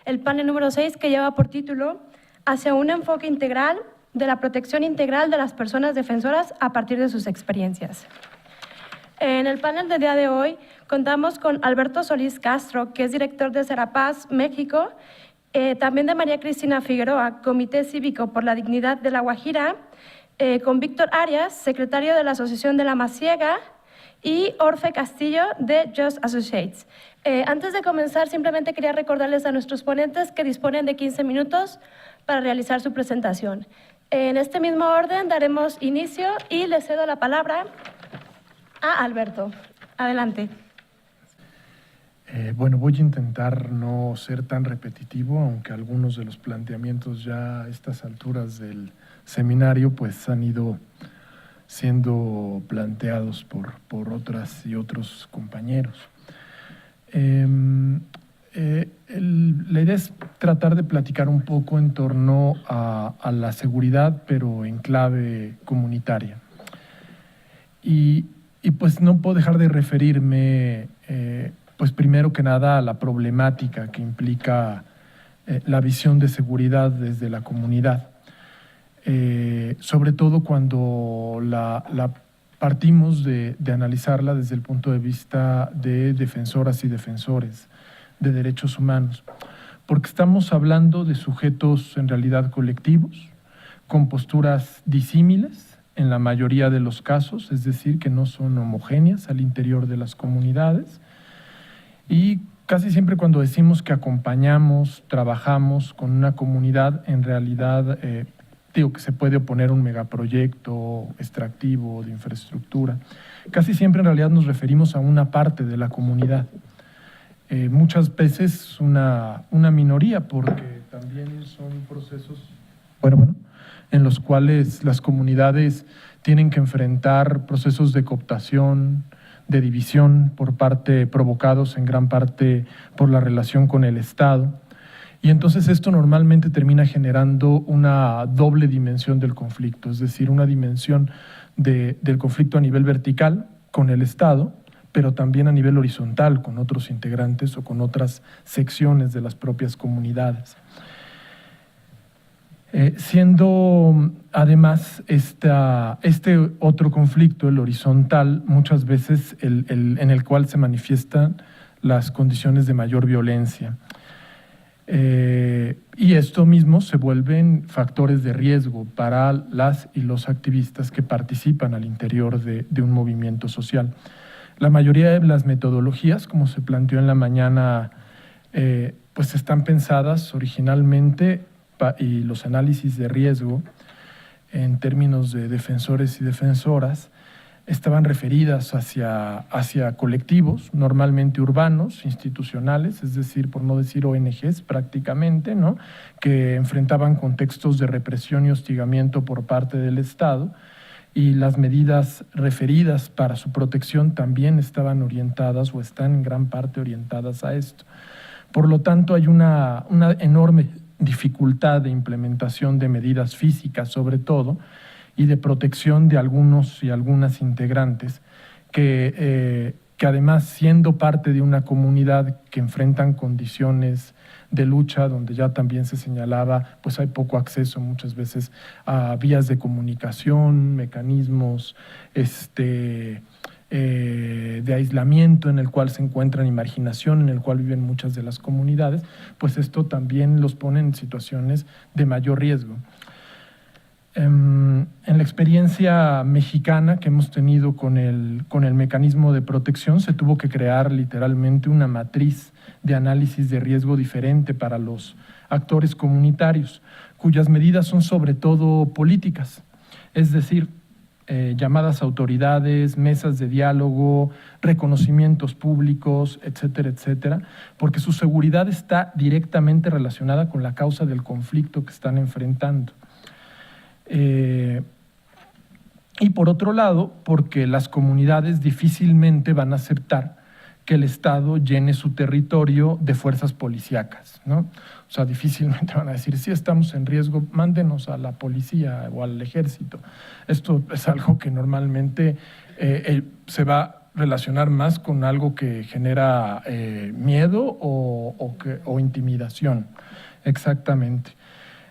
El panel número 6, que lleva por título Hacia un enfoque integral de la protección integral de las personas defensoras a partir de sus experiencias. En el panel del día de hoy contamos con Alberto Solís Castro, que es director de Serapaz México, también de María Cristina Figueroa, Comité Cívico por la Dignidad de La Guajira, con Víctor Arias, secretario de la Asociación de La Masiega, y Orfe Castillo de Just Associates. Antes de comenzar, simplemente quería recordarles a nuestros ponentes que disponen de 15 minutos para realizar su presentación. En este mismo orden daremos inicio y le cedo la palabra a Alberto. Adelante. Bueno, voy a intentar no ser tan repetitivo, aunque algunos de los planteamientos ya a estas alturas del seminario pues han ido siendo planteados por otras y otros compañeros. La idea es tratar de platicar un poco en torno a la seguridad, pero en clave comunitaria. Y pues no puedo dejar de referirme, pues primero que nada, a la problemática que implica la visión de seguridad desde la comunidad. Sobre todo cuando la partimos de analizarla desde el punto de vista de defensoras y defensores de derechos humanos, porque estamos hablando de sujetos en realidad colectivos, con posturas disímiles en la mayoría de los casos, es decir, que no son homogéneas al interior de las comunidades, y casi siempre cuando decimos que acompañamos, trabajamos con una comunidad, en realidad digo que se puede oponer un megaproyecto extractivo de infraestructura. Casi siempre en realidad nos referimos a una parte de la comunidad. Muchas veces una minoría, porque también son procesos en los cuales las comunidades tienen que enfrentar procesos de cooptación, de división provocados en gran parte por la relación con el Estado. Y entonces esto normalmente termina generando una doble dimensión del conflicto, es decir, una dimensión del conflicto a nivel vertical con el Estado, pero también a nivel horizontal con otros integrantes o con otras secciones de las propias comunidades. Siendo además este otro conflicto, el horizontal, muchas veces en el cual se manifiestan las condiciones de mayor violencia. Y esto mismo se vuelven factores de riesgo para las y los activistas que participan al interior de un movimiento social. La mayoría de las metodologías, como se planteó en la mañana, pues están pensadas originalmente, y los análisis de riesgo en términos de defensores y defensoras estaban referidas hacia colectivos, normalmente urbanos, institucionales, es decir, por no decir ONGs prácticamente, ¿no?, que enfrentaban contextos de represión y hostigamiento por parte del Estado, y las medidas referidas para su protección también estaban orientadas o están en gran parte orientadas a esto. Por lo tanto, hay una enorme dificultad de implementación de medidas físicas, sobre todo, y de protección de algunos y algunas integrantes que además, siendo parte de una comunidad que enfrentan condiciones de lucha, donde ya también se señalaba, pues hay poco acceso muchas veces a vías de comunicación, mecanismos de aislamiento en el cual se encuentran y marginación en el cual viven muchas de las comunidades, pues esto también los pone en situaciones de mayor riesgo. En la experiencia mexicana que hemos tenido con el mecanismo de protección, se tuvo que crear literalmente una matriz de análisis de riesgo diferente para los actores comunitarios, cuyas medidas son sobre todo políticas, es decir, llamadas autoridades, mesas de diálogo, reconocimientos públicos, etcétera, etcétera, porque su seguridad está directamente relacionada con la causa del conflicto que están enfrentando. Y por otro lado, porque las comunidades difícilmente van a aceptar que el Estado llene su territorio de fuerzas policíacas, ¿no? O sea, difícilmente van a decir, si estamos en riesgo, mándenos a la policía o al ejército. Esto es algo que normalmente se va a relacionar más con algo que genera miedo o intimidación. Exactamente.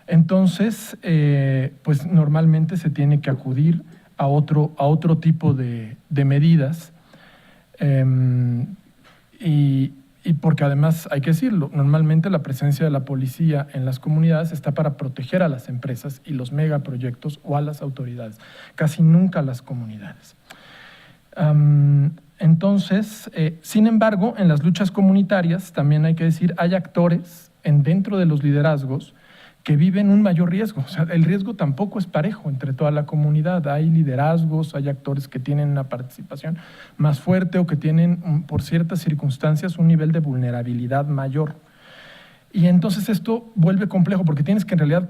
Entonces, pues normalmente se tiene que acudir a otro tipo de medidas. Y porque además, hay que decirlo, normalmente la presencia de la policía en las comunidades está para proteger a las empresas y los megaproyectos o a las autoridades, casi nunca a las comunidades. Entonces, sin embargo, en las luchas comunitarias, también hay que decir, hay actores dentro de los liderazgos que viven un mayor riesgo. O sea, el riesgo tampoco es parejo entre toda la comunidad. Hay liderazgos, hay actores que tienen una participación más fuerte o que tienen, por ciertas circunstancias, un nivel de vulnerabilidad mayor. Y entonces esto vuelve complejo porque tienes que en realidad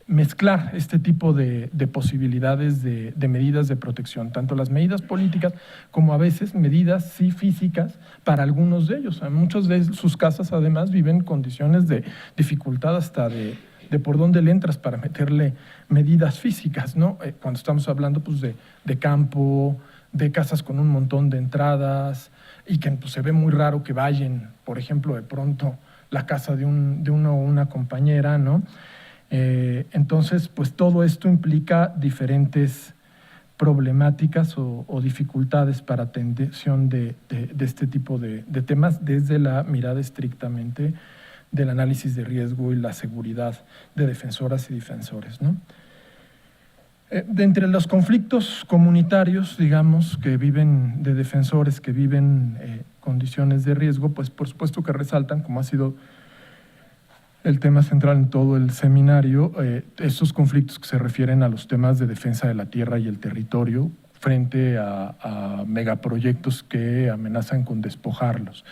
mezclar este tipo de posibilidades de medidas de protección, tanto las medidas políticas como a veces medidas sí físicas para algunos de ellos. En muchas de sus casas además viven condiciones de dificultad hasta de por dónde le entras para meterle medidas físicas, ¿no? Cuando estamos hablando pues, de campo, de casas con un montón de entradas y que pues, se ve muy raro que vayan, por ejemplo, de pronto la casa de uno o una compañera, ¿no? Entonces, pues todo esto implica diferentes problemáticas o dificultades para atención de este tipo de temas desde la mirada estrictamente del análisis de riesgo y la seguridad de defensoras y defensores, ¿no? De entre los conflictos comunitarios, digamos, que viven de defensores que viven condiciones de riesgo, pues por supuesto que resaltan, como ha sido el tema central en todo el seminario, esos conflictos que se refieren a los temas de defensa de la tierra y el territorio frente a megaproyectos que amenazan con despojarlos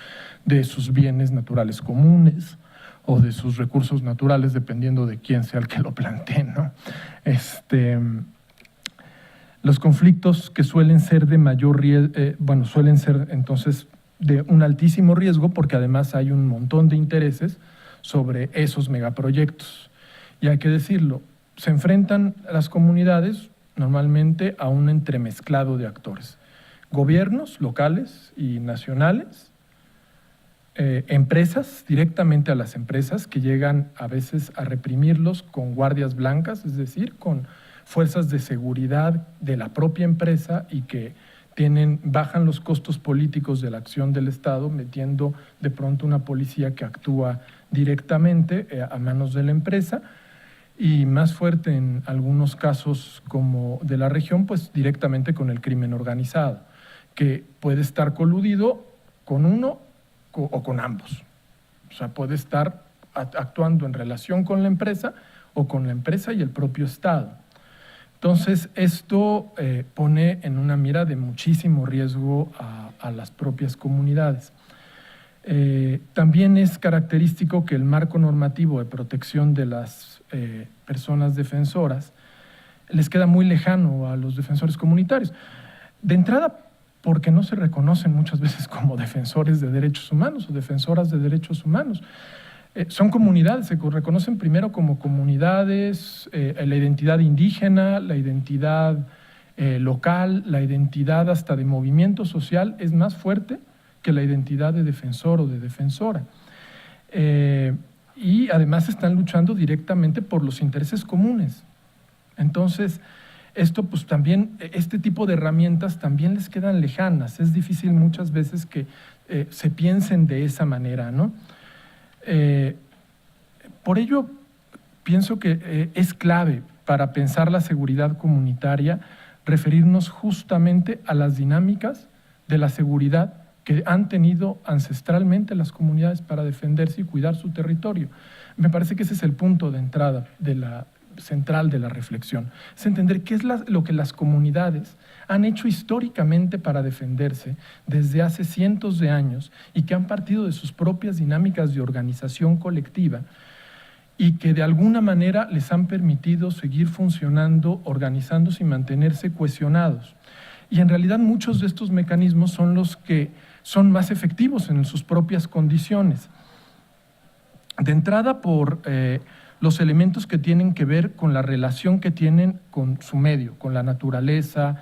de sus bienes naturales comunes o de sus recursos naturales, dependiendo de quién sea el que lo plantee, ¿no? Los conflictos que suelen ser de mayor riesgo, suelen ser entonces de un altísimo riesgo porque además hay un montón de intereses sobre esos megaproyectos. Y hay que decirlo, se enfrentan las comunidades normalmente a un entremezclado de actores. Gobiernos locales y nacionales, empresas, directamente a las empresas que llegan a veces a reprimirlos con guardias blancas, es decir, con fuerzas de seguridad de la propia empresa y que bajan los costos políticos de la acción del Estado, metiendo de pronto una policía que actúa directamente a manos de la empresa y más fuerte en algunos casos como de la región, pues directamente con el crimen organizado, que puede estar coludido con uno o con ambos. O sea, puede estar actuando en relación con la empresa o con la empresa y el propio Estado. Entonces, esto pone en una mira de muchísimo riesgo a las propias comunidades. También es característico que el marco normativo de protección de las personas defensoras les queda muy lejano a los defensores comunitarios. De entrada, porque no se reconocen muchas veces como defensores de derechos humanos o defensoras de derechos humanos. Son comunidades, se reconocen primero como comunidades, la identidad indígena, la identidad local, la identidad hasta de movimiento social es más fuerte que la identidad de defensor o de defensora. Y además están luchando directamente por los intereses comunes. Entonces, esto pues también, este tipo de herramientas también les quedan lejanas. Es difícil muchas veces que se piensen de esa manera, ¿no? Por ello, pienso que es clave para pensar la seguridad comunitaria referirnos justamente a las dinámicas de la seguridad que han tenido ancestralmente las comunidades para defenderse y cuidar su territorio. Me parece que ese es el punto de entrada central de la reflexión, es entender qué es lo que las comunidades han hecho históricamente para defenderse desde hace cientos de años y que han partido de sus propias dinámicas de organización colectiva y que de alguna manera les han permitido seguir funcionando, organizándose y mantenerse cohesionados. Y en realidad muchos de estos mecanismos son los que son más efectivos en sus propias condiciones. De entrada por los elementos que tienen que ver con la relación que tienen con su medio, con la naturaleza,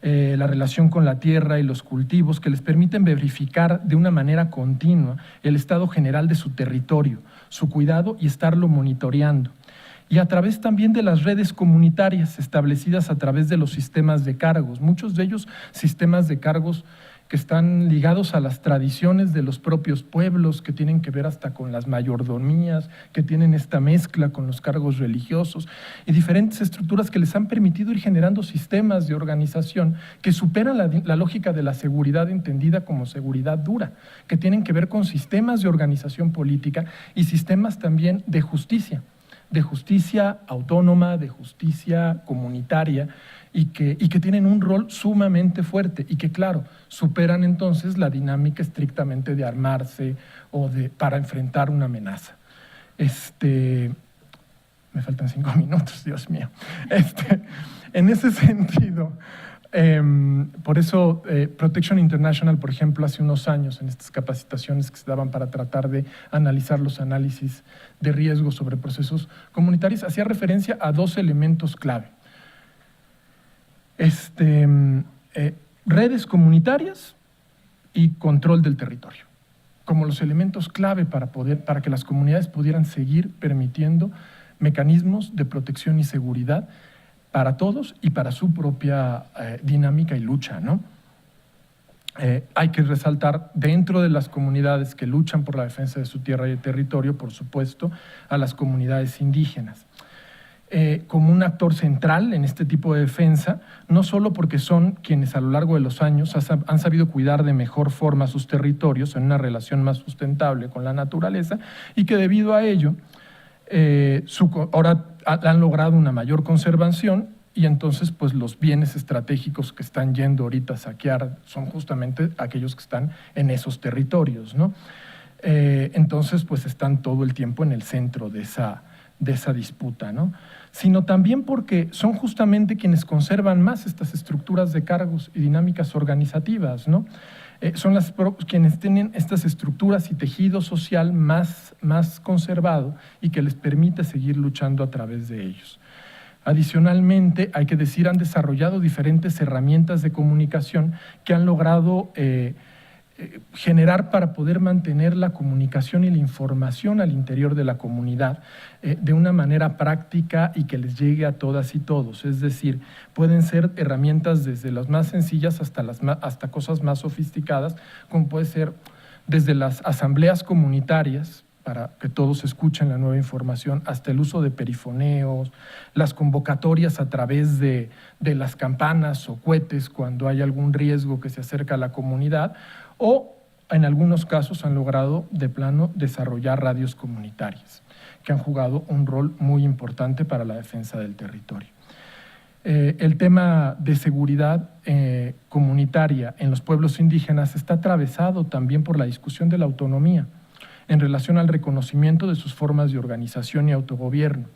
la relación con la tierra y los cultivos, que les permiten verificar de una manera continua el estado general de su territorio, su cuidado y estarlo monitoreando. Y a través también de las redes comunitarias establecidas a través de los sistemas de cargos, muchos de ellos sistemas de cargos que están ligados a las tradiciones de los propios pueblos, que tienen que ver hasta con las mayordomías, que tienen esta mezcla con los cargos religiosos y diferentes estructuras que les han permitido ir generando sistemas de organización que superan la lógica de la seguridad entendida como seguridad dura, que tienen que ver con sistemas de organización política y sistemas también de justicia autónoma, de justicia comunitaria, y que tienen un rol sumamente fuerte y que, claro, superan entonces la dinámica estrictamente de armarse o para enfrentar una amenaza. Me faltan 5 minutos, Dios mío. En ese sentido, por eso Protection International, por ejemplo, hace unos años en estas capacitaciones que se daban para tratar de analizar los análisis de riesgo sobre procesos comunitarios, hacía referencia a 2 elementos clave. Redes comunitarias y control del territorio, como los elementos clave para que las comunidades pudieran seguir permitiendo mecanismos de protección y seguridad para todos y para su propia dinámica y lucha, ¿no? Hay que resaltar dentro de las comunidades que luchan por la defensa de su tierra y territorio, por supuesto, a las comunidades indígenas. Como un actor central en este tipo de defensa, no solo porque son quienes a lo largo de los años han sabido cuidar de mejor forma sus territorios en una relación más sustentable con la naturaleza y que debido a ello ahora han logrado una mayor conservación y entonces pues los bienes estratégicos que están yendo ahorita a saquear son justamente aquellos que están en esos territorios, ¿no? Entonces pues están todo el tiempo en el centro de esa disputa, ¿no? Sino también porque son justamente quienes conservan más estas estructuras de cargos y dinámicas organizativas, ¿no? Son quienes tienen estas estructuras y tejido social más conservado y que les permite seguir luchando a través de ellos. Adicionalmente, hay que decir, han desarrollado diferentes herramientas de comunicación que han logrado generar para poder mantener la comunicación y la información al interior de la comunidad de una manera práctica y que les llegue a todas y todos. Es decir, pueden ser herramientas desde las más sencillas hasta cosas más sofisticadas, como puede ser desde las asambleas comunitarias, para que todos escuchen la nueva información, hasta el uso de perifoneos, las convocatorias a través de las campanas o cohetes cuando hay algún riesgo que se acerca a la comunidad, o en algunos casos han logrado de plano desarrollar radios comunitarias, que han jugado un rol muy importante para la defensa del territorio. El tema de seguridad comunitaria en los pueblos indígenas está atravesado también por la discusión de la autonomía en relación al reconocimiento de sus formas de organización y autogobierno,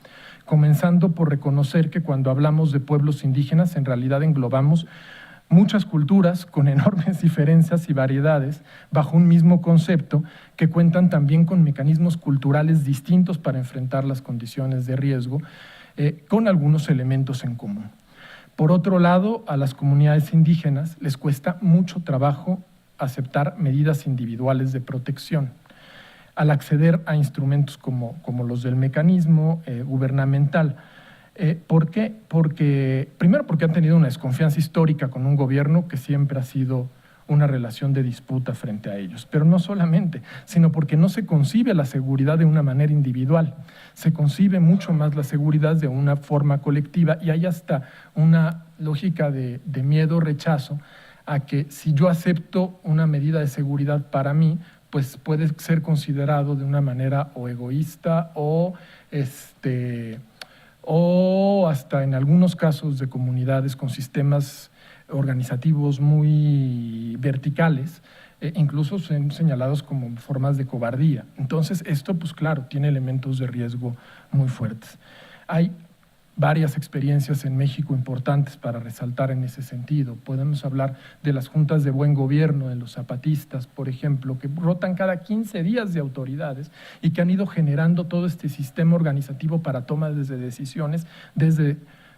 comenzando por reconocer que cuando hablamos de pueblos indígenas en realidad englobamos muchas culturas con enormes diferencias y variedades bajo un mismo concepto que cuentan también con mecanismos culturales distintos para enfrentar las condiciones de riesgo, con algunos elementos en común. Por otro lado, a las comunidades indígenas les cuesta mucho trabajo aceptar medidas individuales de protección. Al acceder a instrumentos como los del mecanismo gubernamental. ¿Por qué? Primero porque han tenido una desconfianza histórica con un gobierno que siempre ha sido una relación de disputa frente a ellos, pero no solamente, sino porque no se concibe la seguridad de una manera individual, se concibe mucho más la seguridad de una forma colectiva y hay hasta una lógica de miedo, rechazo a que si yo acepto una medida de seguridad para mí, pues puede ser considerado de una manera o egoísta o hasta en algunos casos de comunidades con sistemas organizativos muy verticales, incluso son señalados como formas de cobardía. Entonces esto, pues claro, tiene elementos de riesgo muy fuertes. Hay varias experiencias en México importantes para resaltar en ese sentido. Podemos hablar de las juntas de buen gobierno de los zapatistas, por ejemplo, que rotan cada 15 días de autoridades y que han ido generando todo este sistema organizativo para toma de decisiones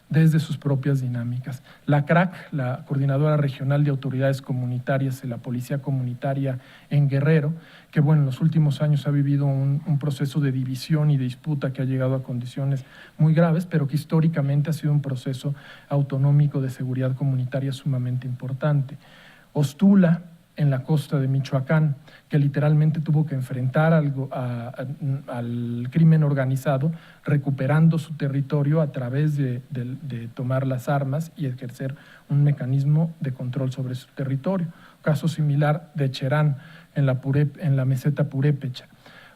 desde sus propias dinámicas. La CRAC, la Coordinadora Regional de Autoridades Comunitarias de la Policía Comunitaria en Guerrero, que bueno, en los últimos años ha vivido un proceso de división y de disputa que ha llegado a condiciones muy graves, pero que históricamente ha sido un proceso autonómico de seguridad comunitaria sumamente importante. Ostula, en la costa de Michoacán, que literalmente tuvo que enfrentar al crimen organizado, recuperando su territorio a través de tomar las armas y ejercer un mecanismo de control sobre su territorio. Caso similar de Cherán, en la meseta purépecha.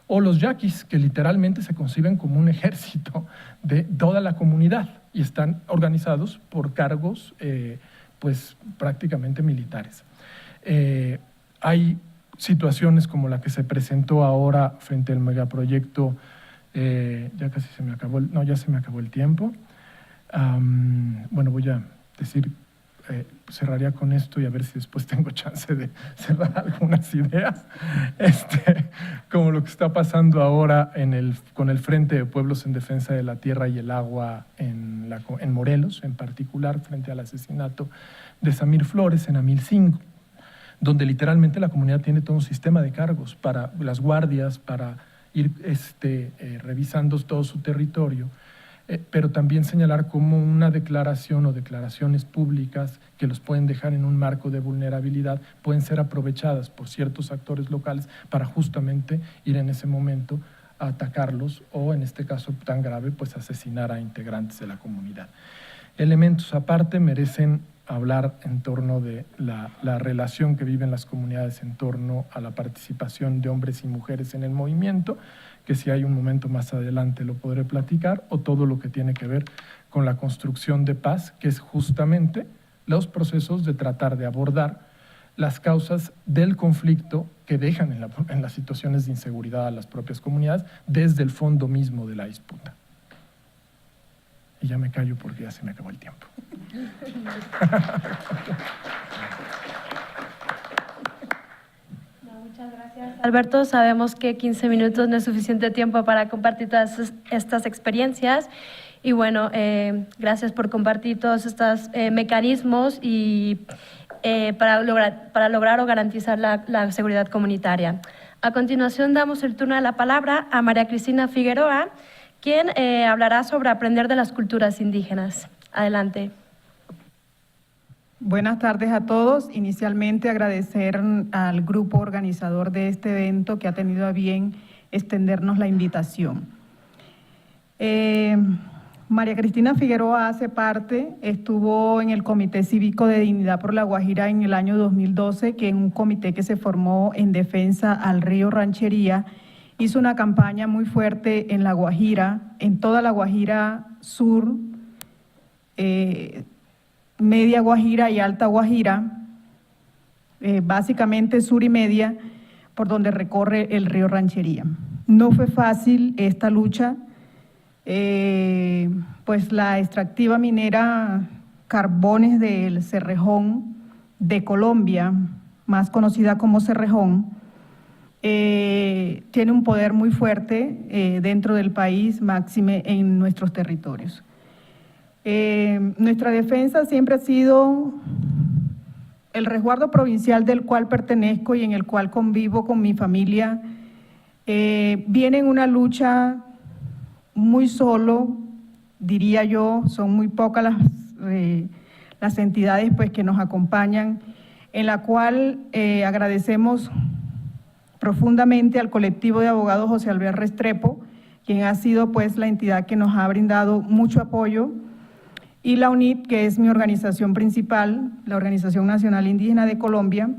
O los yaquis, que literalmente se conciben como un ejército de toda la comunidad y están organizados por cargos pues prácticamente militares. Hay situaciones como la que se presentó ahora frente al megaproyecto, ya casi se me acabó, ya se me acabó el tiempo. Bueno, voy a decir, cerraría con esto y a ver si después tengo chance de cerrar algunas ideas, como lo que está pasando ahora con el Frente de Pueblos en Defensa de la Tierra y el Agua en Morelos, en particular frente al asesinato de Samir Flores en Amilcingo, donde literalmente la comunidad tiene todo un sistema de cargos para las guardias, para ir revisando todo su territorio, pero también señalar cómo una declaración o declaraciones públicas que los pueden dejar en un marco de vulnerabilidad pueden ser aprovechadas por ciertos actores locales para justamente ir en ese momento a atacarlos o, en este caso tan grave, pues asesinar a integrantes de la comunidad. Elementos aparte merecen hablar en torno de la relación que viven las comunidades en torno a la participación de hombres y mujeres en el movimiento, que si hay un momento más adelante lo podré platicar, o todo lo que tiene que ver con la construcción de paz, que es justamente los procesos de tratar de abordar las causas del conflicto que dejan en las situaciones de inseguridad a las propias comunidades desde el fondo mismo de la disputa. Y ya me callo porque ya se me acabó el tiempo. Muchas gracias, Alberto. Sabemos que 15 minutos no es suficiente tiempo para compartir todas estas experiencias. Y bueno, gracias por compartir todos estos mecanismos y para lograr o garantizar la seguridad comunitaria. A continuación damos el turno de la palabra a María Cristina Figueroa, quien hablará sobre aprender de las culturas indígenas. Adelante. Buenas tardes a todos. Inicialmente agradecer al grupo organizador de este evento que ha tenido a bien extendernos la invitación. María Cristina Figueroa estuvo en el Comité Cívico de Dignidad por La Guajira en el año 2012, que es un comité que se formó en defensa al río Ranchería. Hizo una campaña muy fuerte en La Guajira, en toda La Guajira Sur, Media Guajira y Alta Guajira, básicamente sur y media, por donde recorre el río Ranchería. No fue fácil esta lucha, pues la extractiva minera Carbones del Cerrejón de Colombia, más conocida como Cerrejón, tiene un poder muy fuerte dentro del país, máxime en nuestros territorios. Nuestra defensa siempre ha sido el resguardo provincial del cual pertenezco y en el cual convivo con mi familia. Viene en una lucha muy solo, diría yo, son muy pocas las entidades pues, que nos acompañan, en la cual agradecemos profundamente al colectivo de abogados José Alvear Restrepo, quien ha sido pues, la entidad que nos ha brindado mucho apoyo, y la UNIT, que es mi organización principal, la Organización Nacional Indígena de Colombia,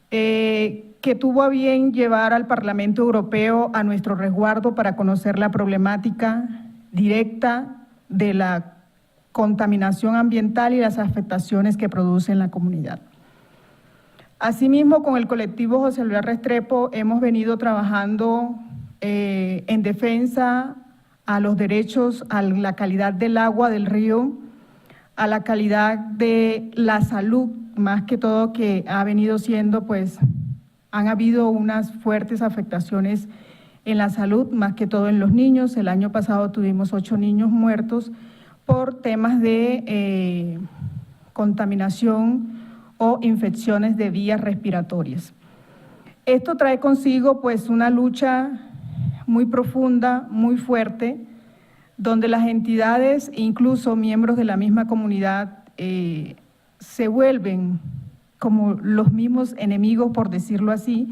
que tuvo a bien llevar al Parlamento Europeo a nuestro resguardo para conocer la problemática directa de la contaminación ambiental y las afectaciones que produce en la comunidad. Asimismo, con el colectivo José Alvear Restrepo hemos venido trabajando en defensa a los derechos, a la calidad del agua del río, a la calidad de la salud, más que todo que ha venido siendo, pues, han habido unas fuertes afectaciones en la salud, más que todo en los niños. El año pasado tuvimos 8 niños muertos por temas de contaminación o infecciones de vías respiratorias. Esto trae consigo, pues, una lucha muy profunda, muy fuerte, donde las entidades, incluso miembros de la misma comunidad, se vuelven como los mismos enemigos, por decirlo así,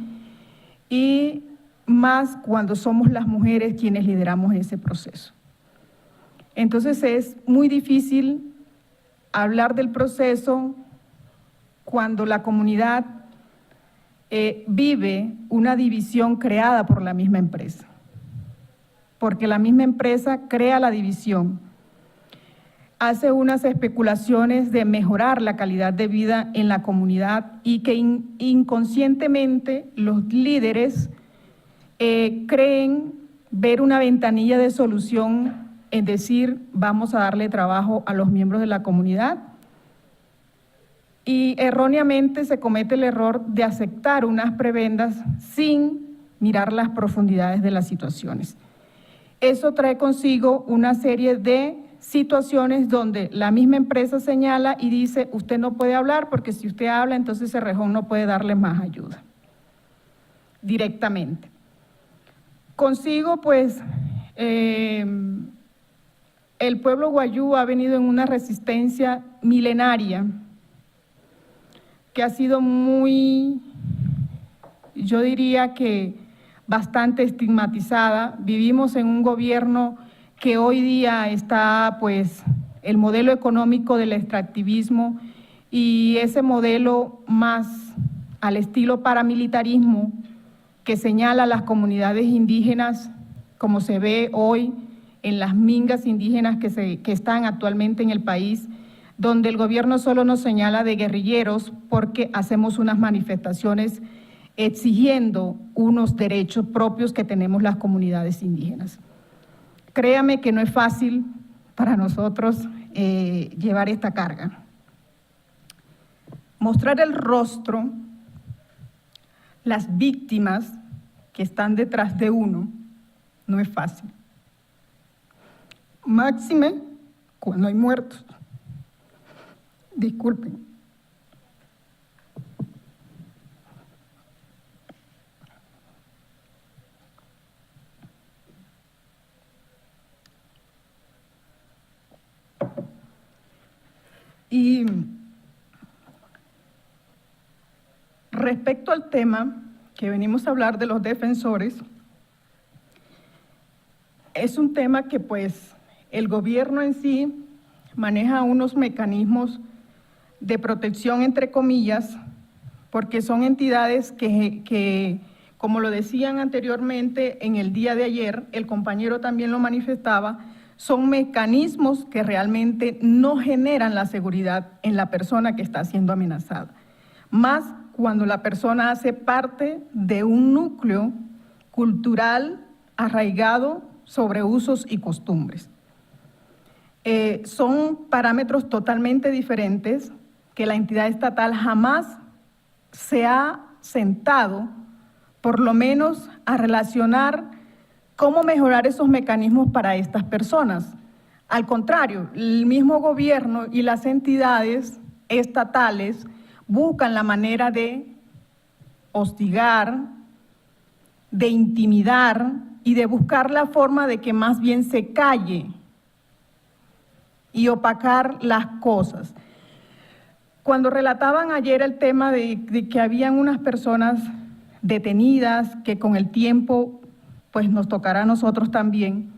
y más cuando somos las mujeres quienes lideramos ese proceso. Entonces es muy difícil hablar del proceso cuando la comunidad vive una división creada por la misma empresa, porque la misma empresa crea la división, hace unas especulaciones de mejorar la calidad de vida en la comunidad y que inconscientemente los líderes creen ver una ventanilla de solución, es decir, vamos a darle trabajo a los miembros de la comunidad, y erróneamente se comete el error de aceptar unas prebendas sin mirar las profundidades de las situaciones. Eso trae consigo una serie de situaciones donde la misma empresa señala y dice, usted no puede hablar porque si usted habla, entonces Cerrejón no puede darle más ayuda directamente. Consigo, pues, el pueblo guayú ha venido en una resistencia milenaria que ha sido muy, yo diría que bastante estigmatizada. Vivimos en un gobierno que hoy día está, pues, el modelo económico del extractivismo y ese modelo más al estilo paramilitarismo que señala a las comunidades indígenas, como se ve hoy en las mingas indígenas que están actualmente en el país, donde el gobierno solo nos señala de guerrilleros porque hacemos unas manifestaciones exigiendo unos derechos propios que tenemos las comunidades indígenas. Créame que no es fácil para nosotros llevar esta carga. Mostrar el rostro, las víctimas que están detrás de uno, no es fácil. Máxime cuando hay muertos. Disculpen. Y respecto al tema que venimos a hablar de los defensores, es un tema que, pues, el gobierno en sí maneja unos mecanismos de protección, entre comillas, porque son entidades que, como lo decían anteriormente en el día de ayer, el compañero también lo manifestaba, son mecanismos que realmente no generan la seguridad en la persona que está siendo amenazada, más cuando la persona hace parte de un núcleo cultural arraigado sobre usos y costumbres. Son parámetros totalmente diferentes que la entidad estatal jamás se ha sentado, por lo menos, a relacionar cómo mejorar esos mecanismos para estas personas. Al contrario, el mismo gobierno y las entidades estatales buscan la manera de hostigar, de intimidar y de buscar la forma de que más bien se calle y opacar las cosas. Cuando relataban ayer el tema de que habían unas personas detenidas, que con el tiempo pues nos tocará a nosotros también,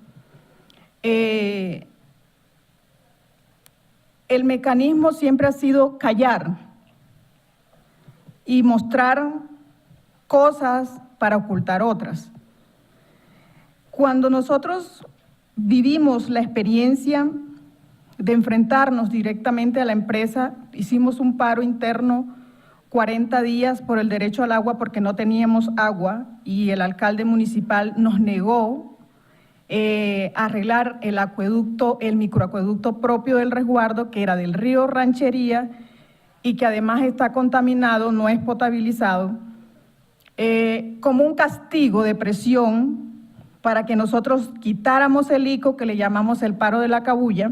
el mecanismo siempre ha sido callar y mostrar cosas para ocultar otras. Cuando nosotros vivimos la experiencia de enfrentarnos directamente a la empresa, hicimos un paro interno 40 días por el derecho al agua porque no teníamos agua y el alcalde municipal nos negó arreglar el acueducto, el microacueducto propio del resguardo, que era del río Ranchería y que además está contaminado, no es potabilizado, como un castigo de presión para que nosotros quitáramos el ICO, que le llamamos el paro de la cabulla,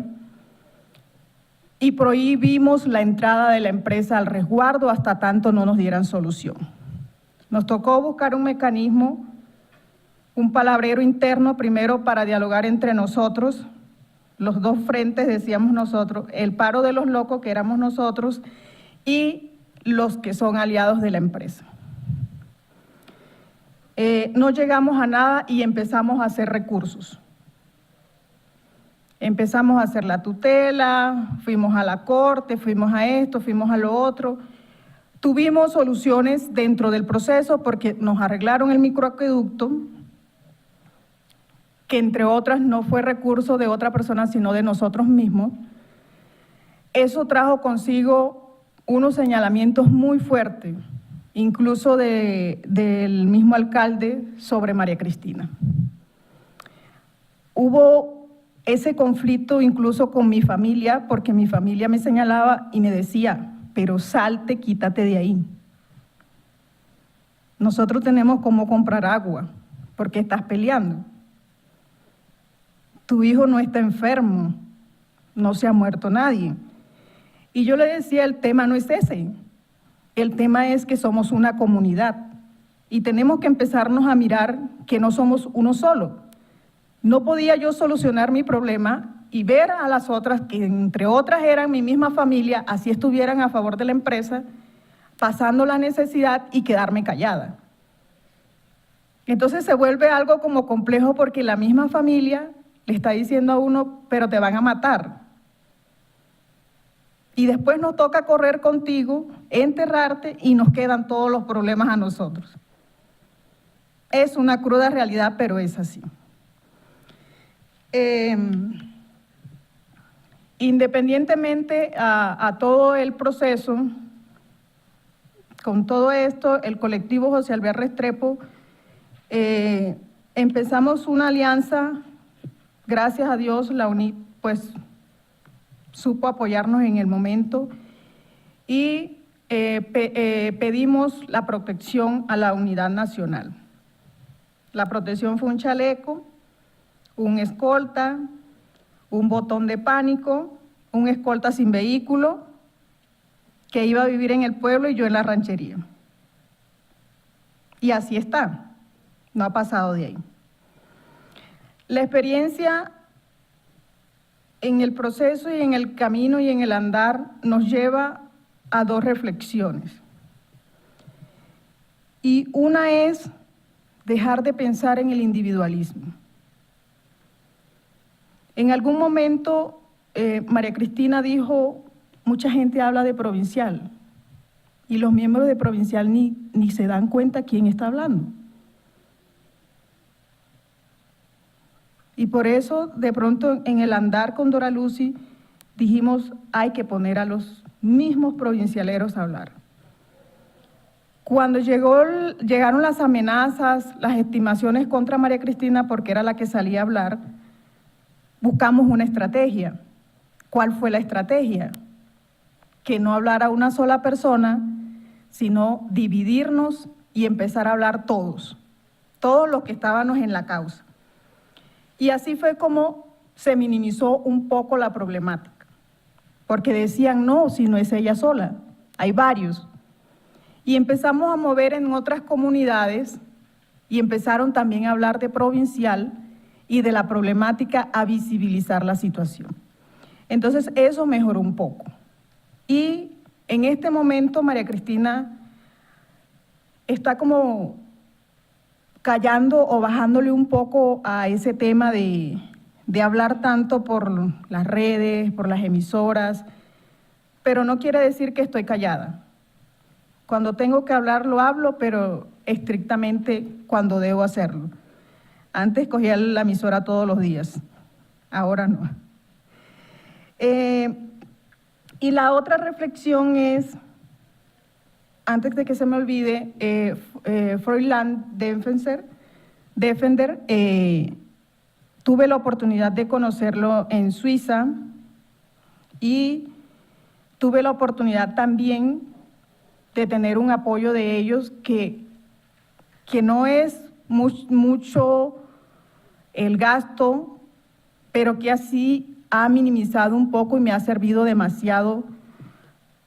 y prohibimos la entrada de la empresa al resguardo hasta tanto no nos dieran solución. Nos tocó buscar un mecanismo, un palabrero interno, primero para dialogar entre nosotros, los dos frentes, decíamos nosotros, el paro de los locos, que éramos nosotros, y los que son aliados de la empresa. No llegamos a nada y empezamos a hacer recursos. Empezamos a hacer la tutela, fuimos a la corte, fuimos a esto, fuimos a lo otro. Tuvimos soluciones dentro del proceso porque nos arreglaron el microacueducto, que entre otras no fue recurso de otra persona, sino de nosotros mismos. Eso trajo consigo unos señalamientos muy fuertes, incluso del mismo alcalde sobre María Cristina. Hubo ese conflicto incluso con mi familia, porque mi familia me señalaba y me decía, pero salte, quítate de ahí. Nosotros tenemos cómo comprar agua, porque estás peleando. Tu hijo no está enfermo, no se ha muerto nadie. Y yo le decía, el tema no es ese, el tema es que somos una comunidad y tenemos que empezarnos a mirar que no somos uno solo. No podía yo solucionar mi problema y ver a las otras, que entre otras eran mi misma familia, así estuvieran a favor de la empresa, pasando la necesidad y quedarme callada. Entonces se vuelve algo como complejo porque la misma familia le está diciendo a uno, pero te van a matar. Y después nos toca correr contigo, enterrarte y nos quedan todos los problemas a nosotros. Es una cruda realidad, pero es así. Independientemente a todo el proceso, con todo esto, el colectivo José Alvear Restrepo, empezamos una alianza, gracias a Dios la UNIT pues supo apoyarnos en el momento y pedimos la protección a la unidad nacional. La protección fue un chaleco, un escolta, un botón de pánico, un escolta sin vehículo que iba a vivir en el pueblo y yo en la ranchería. Y así está, no ha pasado de ahí. La experiencia en el proceso y en el camino y en el andar nos lleva a dos reflexiones. Y una es dejar de pensar en el individualismo. En algún momento, María Cristina dijo, mucha gente habla de provincial, y los miembros de provincial ni se dan cuenta quién está hablando. Y por eso, de pronto, en el andar con Dora Lucy, dijimos, hay que poner a los mismos provincialeros a hablar. Cuando llegaron las amenazas, las estimaciones contra María Cristina, porque era la que salía a hablar, buscamos una estrategia. ¿Cuál fue la estrategia? Que no hablara una sola persona, sino dividirnos y empezar a hablar todos los que estábamos en la causa. Y así fue como se minimizó un poco la problemática, porque decían, no, si no es ella sola, hay varios. Y empezamos a mover en otras comunidades y empezaron también a hablar de provincial y de la problemática, a visibilizar la situación. Entonces eso mejoró un poco. Y en este momento María Cristina está como callando o bajándole un poco a ese tema de hablar tanto por las redes, por las emisoras, pero no quiere decir que estoy callada. Cuando tengo que hablar lo hablo, pero estrictamente cuando debo hacerlo. Antes cogía la emisora todos los días, ahora no. Y la otra reflexión es, antes de que se me olvide, Froilan Defender tuve la oportunidad de conocerlo en Suiza y tuve la oportunidad también de tener un apoyo de ellos que no es mucho el gasto, pero que así ha minimizado un poco y me ha servido demasiado,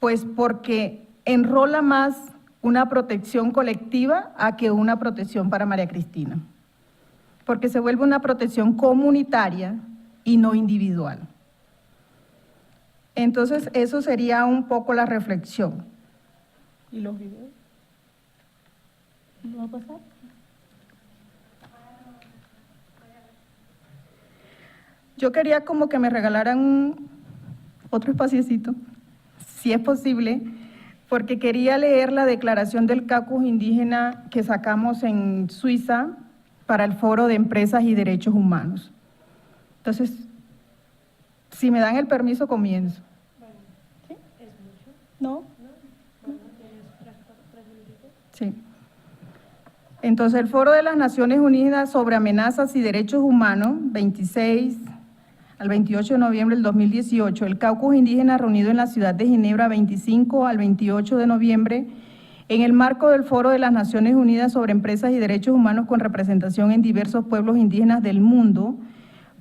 pues porque enrola más una protección colectiva a que una protección para María Cristina, porque se vuelve una protección comunitaria y no individual. Entonces, eso sería un poco la reflexión. ¿Y los videos? ¿No va a pasar? Yo quería como que me regalaran otro espaciecito, si es posible, porque quería leer la declaración del caucus indígena que sacamos en Suiza para el Foro de Empresas y Derechos Humanos. Entonces, si me dan el permiso, comienzo. ¿Sí? ¿Es mucho? ¿No? Sí. Entonces, el Foro de las Naciones Unidas sobre Amenazas y Derechos Humanos, 26 al 28 de noviembre del 2018, el caucus indígena reunido en la ciudad de Ginebra, 25 al 28 de noviembre, en el marco del Foro de las Naciones Unidas sobre Empresas y Derechos Humanos con representación en diversos pueblos indígenas del mundo,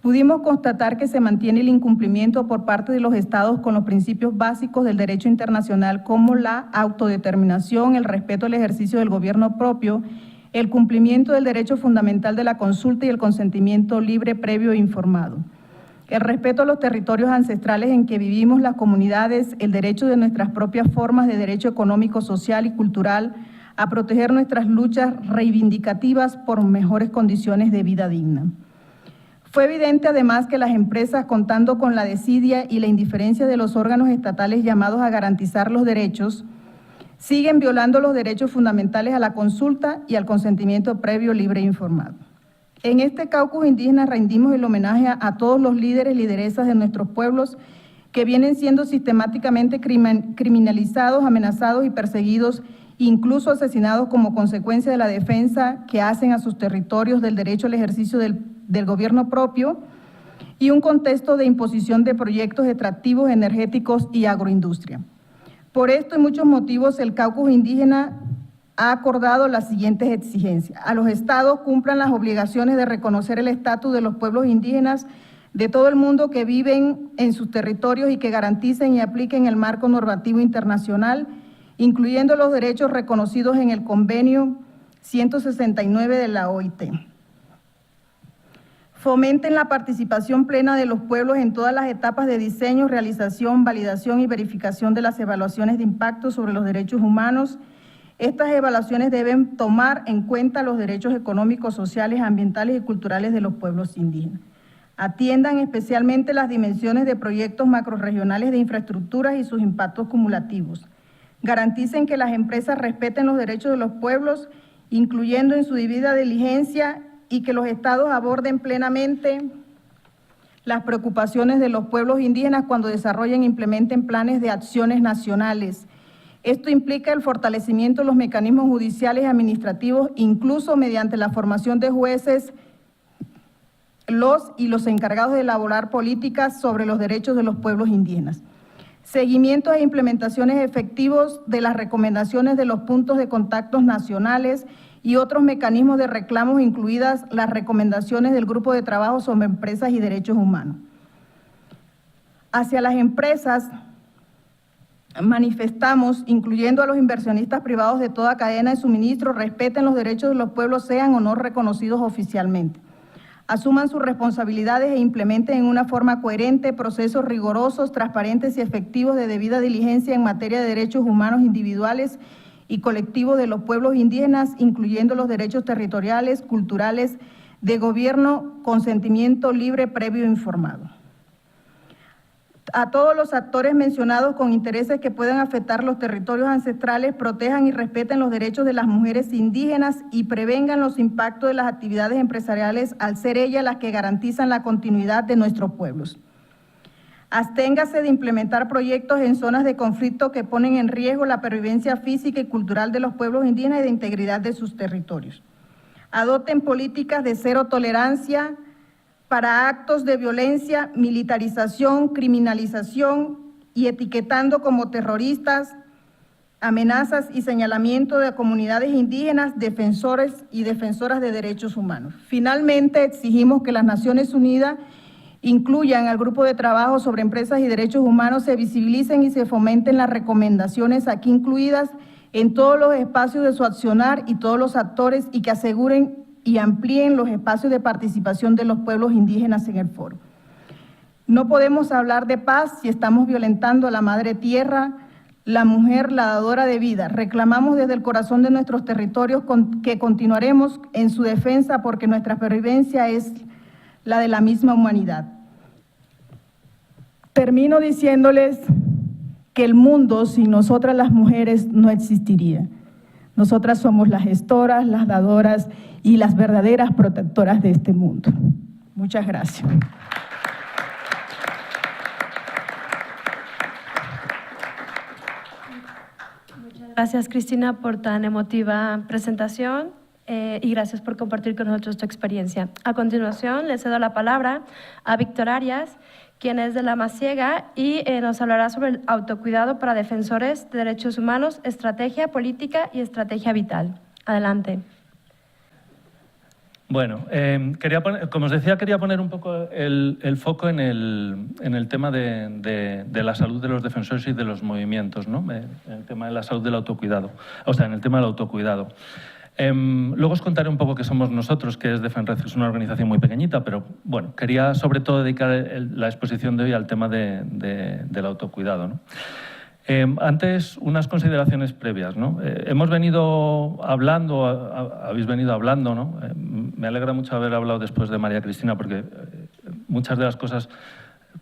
pudimos constatar que se mantiene el incumplimiento por parte de los estados con los principios básicos del derecho internacional como la autodeterminación, el respeto al ejercicio del gobierno propio, el cumplimiento del derecho fundamental de la consulta y el consentimiento libre, previo e informado, el respeto a los territorios ancestrales en que vivimos las comunidades, el derecho de nuestras propias formas de derecho económico, social y cultural a proteger nuestras luchas reivindicativas por mejores condiciones de vida digna. Fue evidente además que las empresas, contando con la desidia y la indiferencia de los órganos estatales llamados a garantizar los derechos, siguen violando los derechos fundamentales a la consulta y al consentimiento previo, libre e informado. En este caucus indígena rendimos el homenaje a todos los líderes y lideresas de nuestros pueblos que vienen siendo sistemáticamente criminalizados, amenazados y perseguidos, incluso asesinados como consecuencia de la defensa que hacen a sus territorios del derecho al ejercicio del gobierno propio y un contexto de imposición de proyectos extractivos, energéticos y agroindustria. Por esto y muchos motivos, el caucus indígena ha acordado las siguientes exigencias. A los estados cumplan las obligaciones de reconocer el estatus de los pueblos indígenas de todo el mundo que viven en sus territorios y que garanticen y apliquen el marco normativo internacional, incluyendo los derechos reconocidos en el Convenio 169 de la OIT. Fomenten la participación plena de los pueblos en todas las etapas de diseño, realización, validación y verificación de las evaluaciones de impacto sobre los derechos humanos. Estas evaluaciones deben tomar en cuenta los derechos económicos, sociales, ambientales y culturales de los pueblos indígenas. Atiendan especialmente las dimensiones de proyectos macrorregionales de infraestructuras y sus impactos cumulativos. Garanticen que las empresas respeten los derechos de los pueblos, incluyendo en su debida diligencia, y que los estados aborden plenamente las preocupaciones de los pueblos indígenas cuando desarrollen e implementen planes de acciones nacionales. Esto implica el fortalecimiento de los mecanismos judiciales y administrativos, incluso mediante la formación de jueces, los encargados de elaborar políticas sobre los derechos de los pueblos indígenas. Seguimientos e implementaciones efectivos de las recomendaciones de los puntos de contactos nacionales y otros mecanismos de reclamos, incluidas las recomendaciones del Grupo de Trabajo sobre Empresas y Derechos Humanos. Hacia las empresas, manifestamos, incluyendo a los inversionistas privados de toda cadena de suministro, respeten los derechos de los pueblos, sean o no reconocidos oficialmente. Asuman sus responsabilidades e implementen en una forma coherente procesos rigurosos, transparentes y efectivos de debida diligencia en materia de derechos humanos individuales y colectivos de los pueblos indígenas, incluyendo los derechos territoriales, culturales, de gobierno, consentimiento libre, previo e informado. A todos los actores mencionados con intereses que puedan afectar los territorios ancestrales, protejan y respeten los derechos de las mujeres indígenas y prevengan los impactos de las actividades empresariales al ser ellas las que garantizan la continuidad de nuestros pueblos. Absténgase de implementar proyectos en zonas de conflicto que ponen en riesgo la pervivencia física y cultural de los pueblos indígenas y de integridad de sus territorios. Adopten políticas de cero tolerancia para actos de violencia, militarización, criminalización y etiquetando como terroristas, amenazas y señalamiento de comunidades indígenas, defensores y defensoras de derechos humanos. Finalmente, exigimos que las Naciones Unidas incluyan al grupo de trabajo sobre empresas y derechos humanos, se visibilicen y se fomenten las recomendaciones aquí incluidas en todos los espacios de su accionar y todos los actores, y que aseguren y amplíen los espacios de participación de los pueblos indígenas en el foro. No podemos hablar de paz si estamos violentando a la madre tierra, la mujer, la dadora de vida. Reclamamos desde el corazón de nuestros territorios que continuaremos en su defensa, porque nuestra supervivencia es la de la misma humanidad. Termino diciéndoles que el mundo sin nosotras las mujeres no existiría. Nosotras somos las gestoras, las dadoras y las verdaderas protectoras de este mundo. Muchas gracias. Gracias, Cristina, por tan emotiva presentación y gracias por compartir con nosotros tu experiencia. A continuación, le cedo la palabra a Víctor Arias, quien es de La Masiega y nos hablará sobre el autocuidado para defensores de derechos humanos, estrategia política y estrategia vital. Adelante. Bueno, como os decía, quería poner un poco el foco en el tema de la salud de los defensores y de los movimientos, ¿no? En el tema de la salud del autocuidado, o sea, en el tema del autocuidado. Luego os contaré un poco qué somos nosotros, que es DefenRed, es una organización muy pequeñita, pero bueno, quería sobre todo dedicar la exposición de hoy al tema del autocuidado, ¿no? Antes, unas consideraciones previas, ¿no? Hemos venido hablando, habéis venido hablando, ¿no? Me alegra mucho haber hablado después de María Cristina, porque muchas de las cosas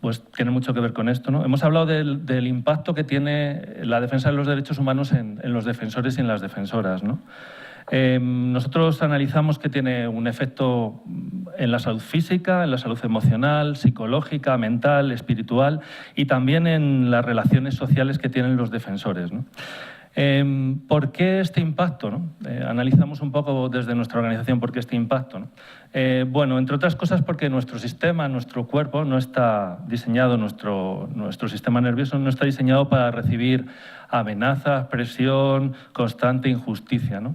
pues tienen mucho que ver con esto, ¿no? Hemos hablado del impacto que tiene la defensa de los derechos humanos en los defensores y en las defensoras, ¿no? Nosotros analizamos que tiene un efecto en la salud física, en la salud emocional, psicológica, mental, espiritual y también en las relaciones sociales que tienen los defensores, ¿no? ¿Por qué este impacto, ¿no? Analizamos un poco desde nuestra organización por qué este impacto, ¿no? Bueno, entre otras cosas porque nuestro sistema, nuestro cuerpo no está diseñado, nuestro sistema nervioso no está diseñado para recibir amenazas, presión, constante injusticia, ¿no?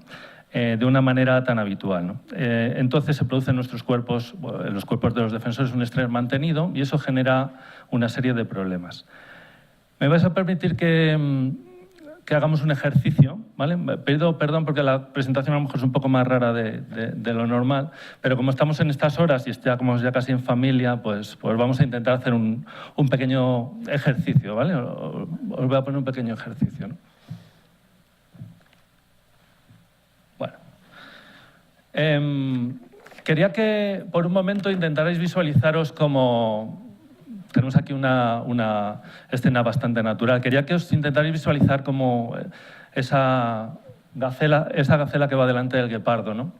De una manera tan habitual, ¿no? Entonces se produce en nuestros cuerpos, en los cuerpos de los defensores, un estrés mantenido y eso genera una serie de problemas. Me vais a permitir que hagamos un ejercicio, ¿vale? Pido perdón porque la presentación a lo mejor es un poco más rara de lo normal, pero como estamos en estas horas y estamos ya casi en familia, pues vamos a intentar hacer un pequeño ejercicio, ¿vale? Os voy a poner un pequeño ejercicio, ¿no? Quería que por un momento intentarais visualizaros como... Tenemos aquí una escena bastante natural. Quería que os intentarais visualizar como esa gacela que va delante del guepardo, ¿no?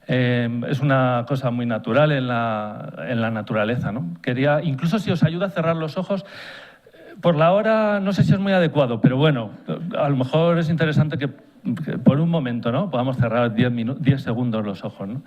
Es una cosa muy natural en la naturaleza, ¿no? Quería, incluso si os ayuda a cerrar los ojos, por la hora no sé si es muy adecuado, pero bueno, a lo mejor es interesante que por un momento, ¿no? Podamos cerrar 10 segundos los ojos, ¿no?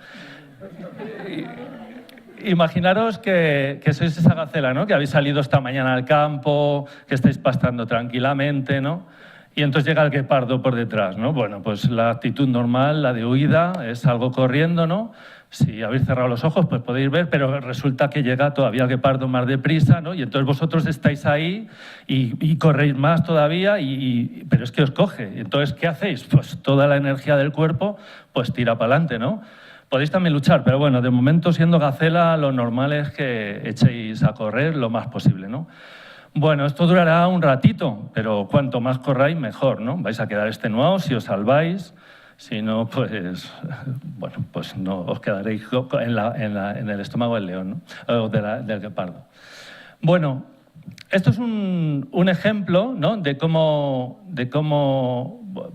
Imaginaros que sois esa gacela, ¿no? Que habéis salido esta mañana al campo, que estáis pastando tranquilamente, ¿no? Y entonces llega el guepardo por detrás, ¿no? Bueno, pues la actitud normal, la de huida, es algo corriendo, ¿no? Si habéis cerrado los ojos, pues podéis ver, pero resulta que llega todavía el guepardo más deprisa, ¿no? Y entonces vosotros estáis ahí y corréis más todavía, pero es que os coge. Y entonces, ¿qué hacéis? Pues toda la energía del cuerpo pues tira para adelante, ¿no? Podéis también luchar, pero bueno, de momento, siendo gacela, lo normal es que echéis a correr lo más posible, ¿no? Bueno, esto durará un ratito, pero cuanto más corráis, mejor, ¿no? Vais a quedar extenuados si os salváis. Si no, pues, bueno, pues no os quedaréis en el estómago del león, ¿no? O del guepardo. Bueno, esto es un ejemplo, ¿no? de cómo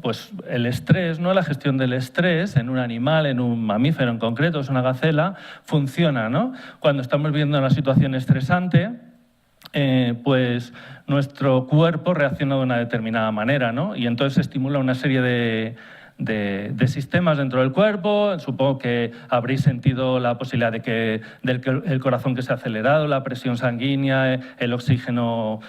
pues, el estrés, ¿no? La gestión del estrés en un animal, en un mamífero en concreto, es una gacela, funciona, ¿no? Cuando estamos viviendo una situación estresante, pues nuestro cuerpo reacciona de una determinada manera, ¿no? Y entonces estimula una serie de sistemas dentro del cuerpo. Supongo que habréis sentido la posibilidad de que el corazón que se ha acelerado, la presión sanguínea, el oxígeno,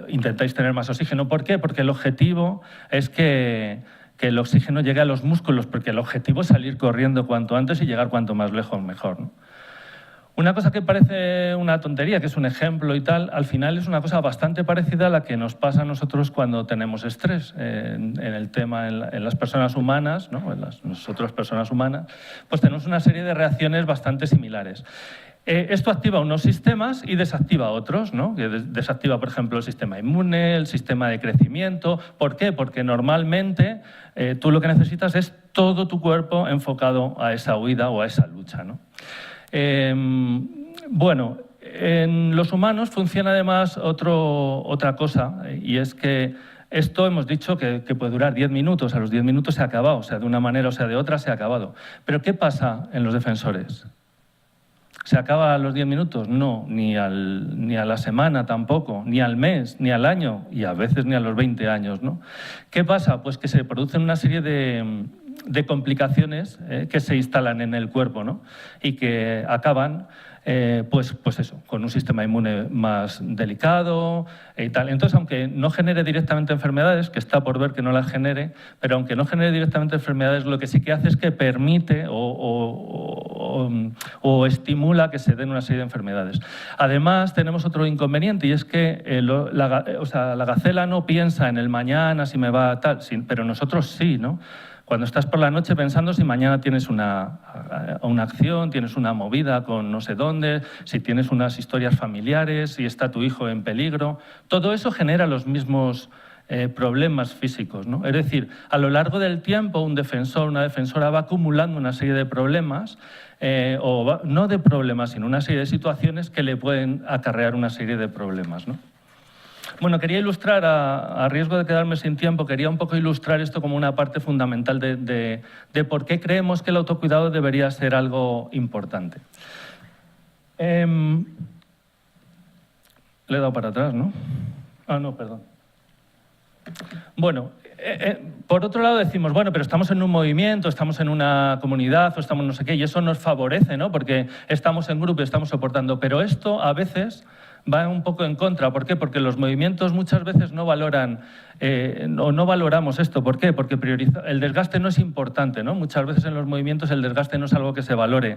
intentáis tener más oxígeno. ¿Por qué? Porque el objetivo es que el oxígeno llegue a los músculos, porque el objetivo es salir corriendo cuanto antes y llegar cuanto más lejos mejor, ¿no? Una cosa que parece una tontería, que es un ejemplo y tal, al final es una cosa bastante parecida a la que nos pasa a nosotros cuando tenemos estrés. En el tema, en las personas humanas, ¿no? Nosotros personas humanas, pues tenemos una serie de reacciones bastante similares. Esto activa unos sistemas y desactiva otros, ¿no? Que desactiva, por ejemplo, el sistema inmune, el sistema de crecimiento. ¿Por qué? Porque normalmente tú lo que necesitas es todo tu cuerpo enfocado a esa huida o a esa lucha, ¿no? Bueno, en los humanos funciona además otra cosa, y es que esto hemos dicho que puede durar 10 minutos, a los 10 minutos se ha acabado, o sea, de una manera o sea de otra se ha acabado. Pero ¿qué pasa en los defensores? ¿Se acaba a los 10 minutos? No, ni a la semana tampoco, ni al mes, ni al año, y a veces ni a los 20 años, ¿no? ¿Qué pasa? Pues que se producen una serie de complicaciones que se instalan en el cuerpo, ¿no? Y que acaban pues eso, con un sistema inmune más delicado y tal. Entonces, aunque no genere directamente enfermedades, que está por ver que no las genere, pero aunque no genere directamente enfermedades, lo que sí que hace es que permite o estimula que se den una serie de enfermedades. Además, tenemos otro inconveniente, y es que la gacela no piensa en el mañana, si me va tal, pero nosotros sí, ¿no? Cuando estás por la noche pensando si mañana tienes una acción, tienes una movida con no sé dónde, si tienes unas historias familiares, si está tu hijo en peligro, todo eso genera los mismos problemas físicos, ¿no? Es decir, a lo largo del tiempo un defensor, una defensora va acumulando una serie de problemas, no de problemas, sino una serie de situaciones que le pueden acarrear una serie de problemas, ¿no? Bueno, quería ilustrar, a riesgo de quedarme sin tiempo, quería un poco ilustrar esto como una parte fundamental de por qué creemos que el autocuidado debería ser algo importante. Le he dado para atrás, ¿no? Ah, no, perdón. Bueno, por otro lado decimos, bueno, pero estamos en un movimiento, estamos en una comunidad o estamos no sé qué, y eso nos favorece, ¿no? Porque estamos en grupo y estamos soportando, pero esto a veces va un poco en contra. ¿Por qué? Porque los movimientos muchas veces no valoran o no valoramos esto. ¿Por qué? Porque el desgaste no es importante, ¿no? Muchas veces en los movimientos el desgaste no es algo que se valore.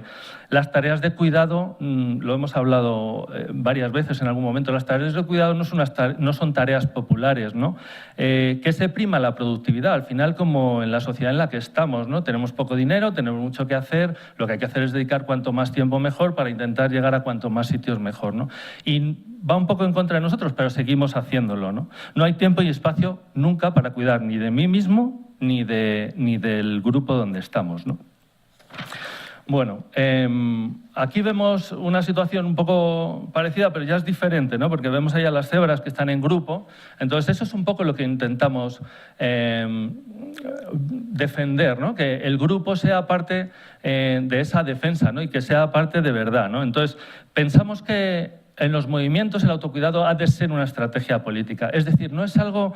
Las tareas de cuidado, lo hemos hablado varias veces en algún momento, las tareas de cuidado no son tareas populares, ¿no? ¿Qué se prima? La productividad. Al final, como en la sociedad en la que estamos, ¿no? Tenemos poco dinero, tenemos mucho que hacer, lo que hay que hacer es dedicar cuanto más tiempo mejor para intentar llegar a cuanto más sitios mejor, ¿no? Y va un poco en contra de nosotros, pero seguimos haciéndolo, ¿no? No hay tiempo y espacio nunca para cuidar ni de mí mismo ni del grupo donde estamos, ¿no? Bueno, aquí vemos una situación un poco parecida, pero ya es diferente, ¿no? Porque vemos ahí a las cebras que están en grupo. Entonces, eso es un poco lo que intentamos defender, ¿no? Que el grupo sea parte de esa defensa, ¿no? Y que sea parte de verdad, ¿no? Entonces, pensamos que en los movimientos el autocuidado ha de ser una estrategia política. Es decir, no es algo,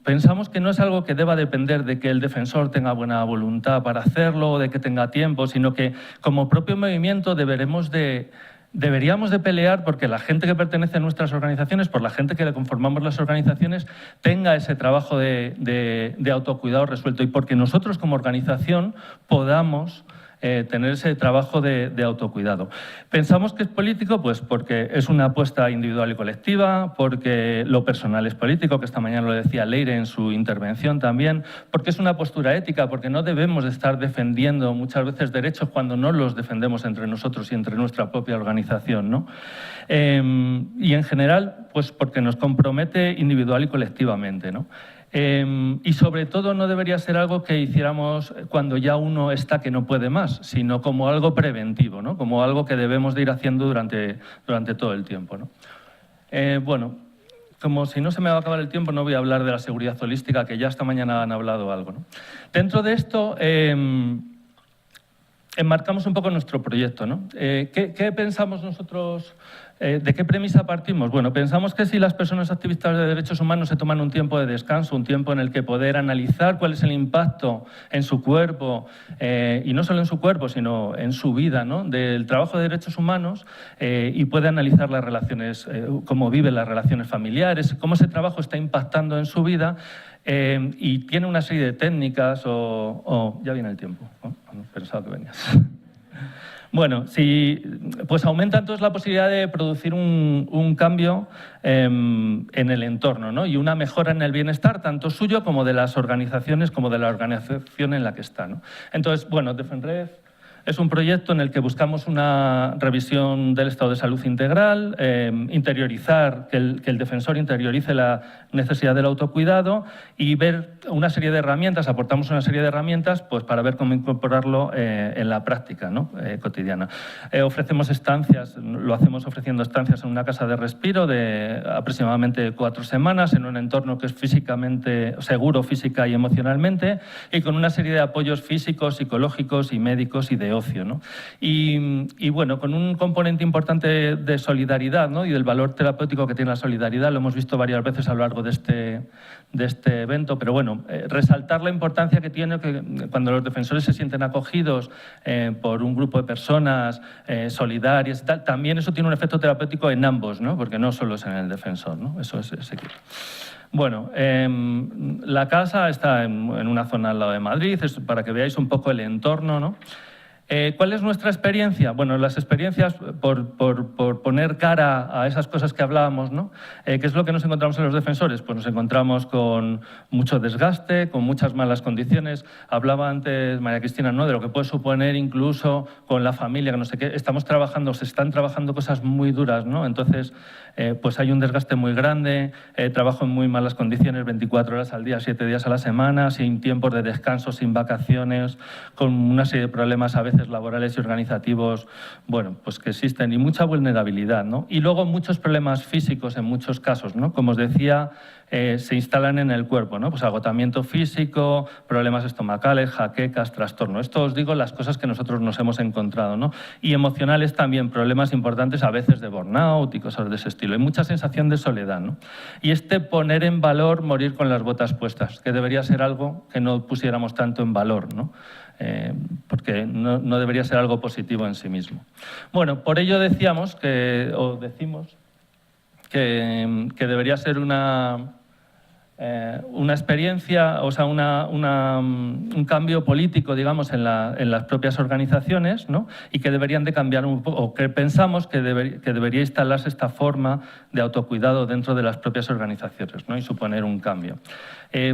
pensamos que no es algo que deba depender de que el defensor tenga buena voluntad para hacerlo o de que tenga tiempo, sino que como propio movimiento deberíamos de pelear porque la gente que pertenece a nuestras organizaciones, por la gente que le conformamos las organizaciones, tenga ese trabajo de autocuidado resuelto y porque nosotros como organización podamos tener ese trabajo de autocuidado. Pensamos que es político pues porque es una apuesta individual y colectiva, porque lo personal es político, que esta mañana lo decía Leire en su intervención también, porque es una postura ética, porque no debemos de estar defendiendo muchas veces derechos cuando no los defendemos entre nosotros y entre nuestra propia organización, ¿no? Y en general, pues porque nos compromete individual y colectivamente, ¿no? Y sobre todo no debería ser algo que hiciéramos cuando ya uno está que no puede más, sino como algo preventivo, ¿no? Como algo que debemos de ir haciendo durante todo el tiempo, ¿no? Bueno, como si no se me va a acabar el tiempo, no voy a hablar de la seguridad holística, que ya esta mañana han hablado algo, ¿no? Dentro de esto, enmarcamos un poco nuestro proyecto, ¿no? ¿Qué pensamos nosotros ¿De qué premisa partimos? Bueno, pensamos que si las personas activistas de derechos humanos se toman un tiempo de descanso, un tiempo en el que poder analizar cuál es el impacto en su cuerpo, y no solo en su cuerpo, sino en su vida, ¿no?, del trabajo de derechos humanos, y puede analizar las relaciones, cómo viven las relaciones familiares, cómo ese trabajo está impactando en su vida, y tiene una serie de técnicas ya viene el tiempo. Oh, no, pensaba que venías. Bueno, pues aumenta entonces la posibilidad de producir un cambio en el entorno, ¿no?, y una mejora en el bienestar, tanto suyo como de las organizaciones, como de la organización en la que está, ¿no? Entonces, bueno, Defenref es un proyecto en el que buscamos una revisión del estado de salud integral, interiorizar, que el defensor interiorice la necesidad del autocuidado y ver una serie de herramientas, aportamos una serie de herramientas pues, para ver cómo incorporarlo en la práctica, ¿no?, cotidiana. Ofrecemos estancias, lo hacemos ofreciendo estancias en una casa de respiro de aproximadamente 4 semanas, en un entorno que es físicamente seguro, física y emocionalmente, y con una serie de apoyos físicos, psicológicos y médicos y de ocio, ¿no? Y bueno, con un componente importante de solidaridad, ¿no?, y del valor terapéutico que tiene la solidaridad, lo hemos visto varias veces a lo largo de este evento, pero bueno, resaltar la importancia que tiene que cuando los defensores se sienten acogidos por un grupo de personas solidarias y tal, también eso tiene un efecto terapéutico en ambos, ¿no?, porque no solo es en el defensor, ¿no? Eso es equilibrio. Bueno, la casa está en una zona al lado de Madrid, es para que veáis un poco el entorno, ¿no? ¿Cuál es nuestra experiencia? Bueno, las experiencias, por poner cara a esas cosas que hablábamos, ¿no? ¿Qué es lo que nos encontramos en los defensores? Pues nos encontramos con mucho desgaste, con muchas malas condiciones. Hablaba antes María Cristina, ¿no?, de lo que puede suponer incluso con la familia, que no sé qué. Se están trabajando cosas muy duras, ¿no? Entonces, pues hay un desgaste muy grande, trabajo en muy malas condiciones, 24 horas al día, 7 días a la semana, sin tiempos de descanso, sin vacaciones, con una serie de problemas a veces laborales y organizativos, bueno, pues que existen, y mucha vulnerabilidad, ¿no? Y luego muchos problemas físicos en muchos casos, ¿no? Como os decía, se instalan en el cuerpo, ¿no? Pues agotamiento físico, problemas estomacales, jaquecas, trastorno. Esto os digo las cosas que nosotros nos hemos encontrado, ¿no? Y emocionales también, problemas importantes a veces de burnout y cosas de ese estilo. Hay mucha sensación de soledad, ¿no? Y poner en valor, morir con las botas puestas, que debería ser algo que no pusiéramos tanto en valor, ¿no? Porque no debería ser algo positivo en sí mismo. Bueno, por ello decimos que debería ser una experiencia, o sea, un cambio político, digamos, en las propias organizaciones, ¿no? Y que deberían de cambiar un poco, o que pensamos que debería instalarse esta forma de autocuidado dentro de las propias organizaciones, ¿no?, y suponer un cambio.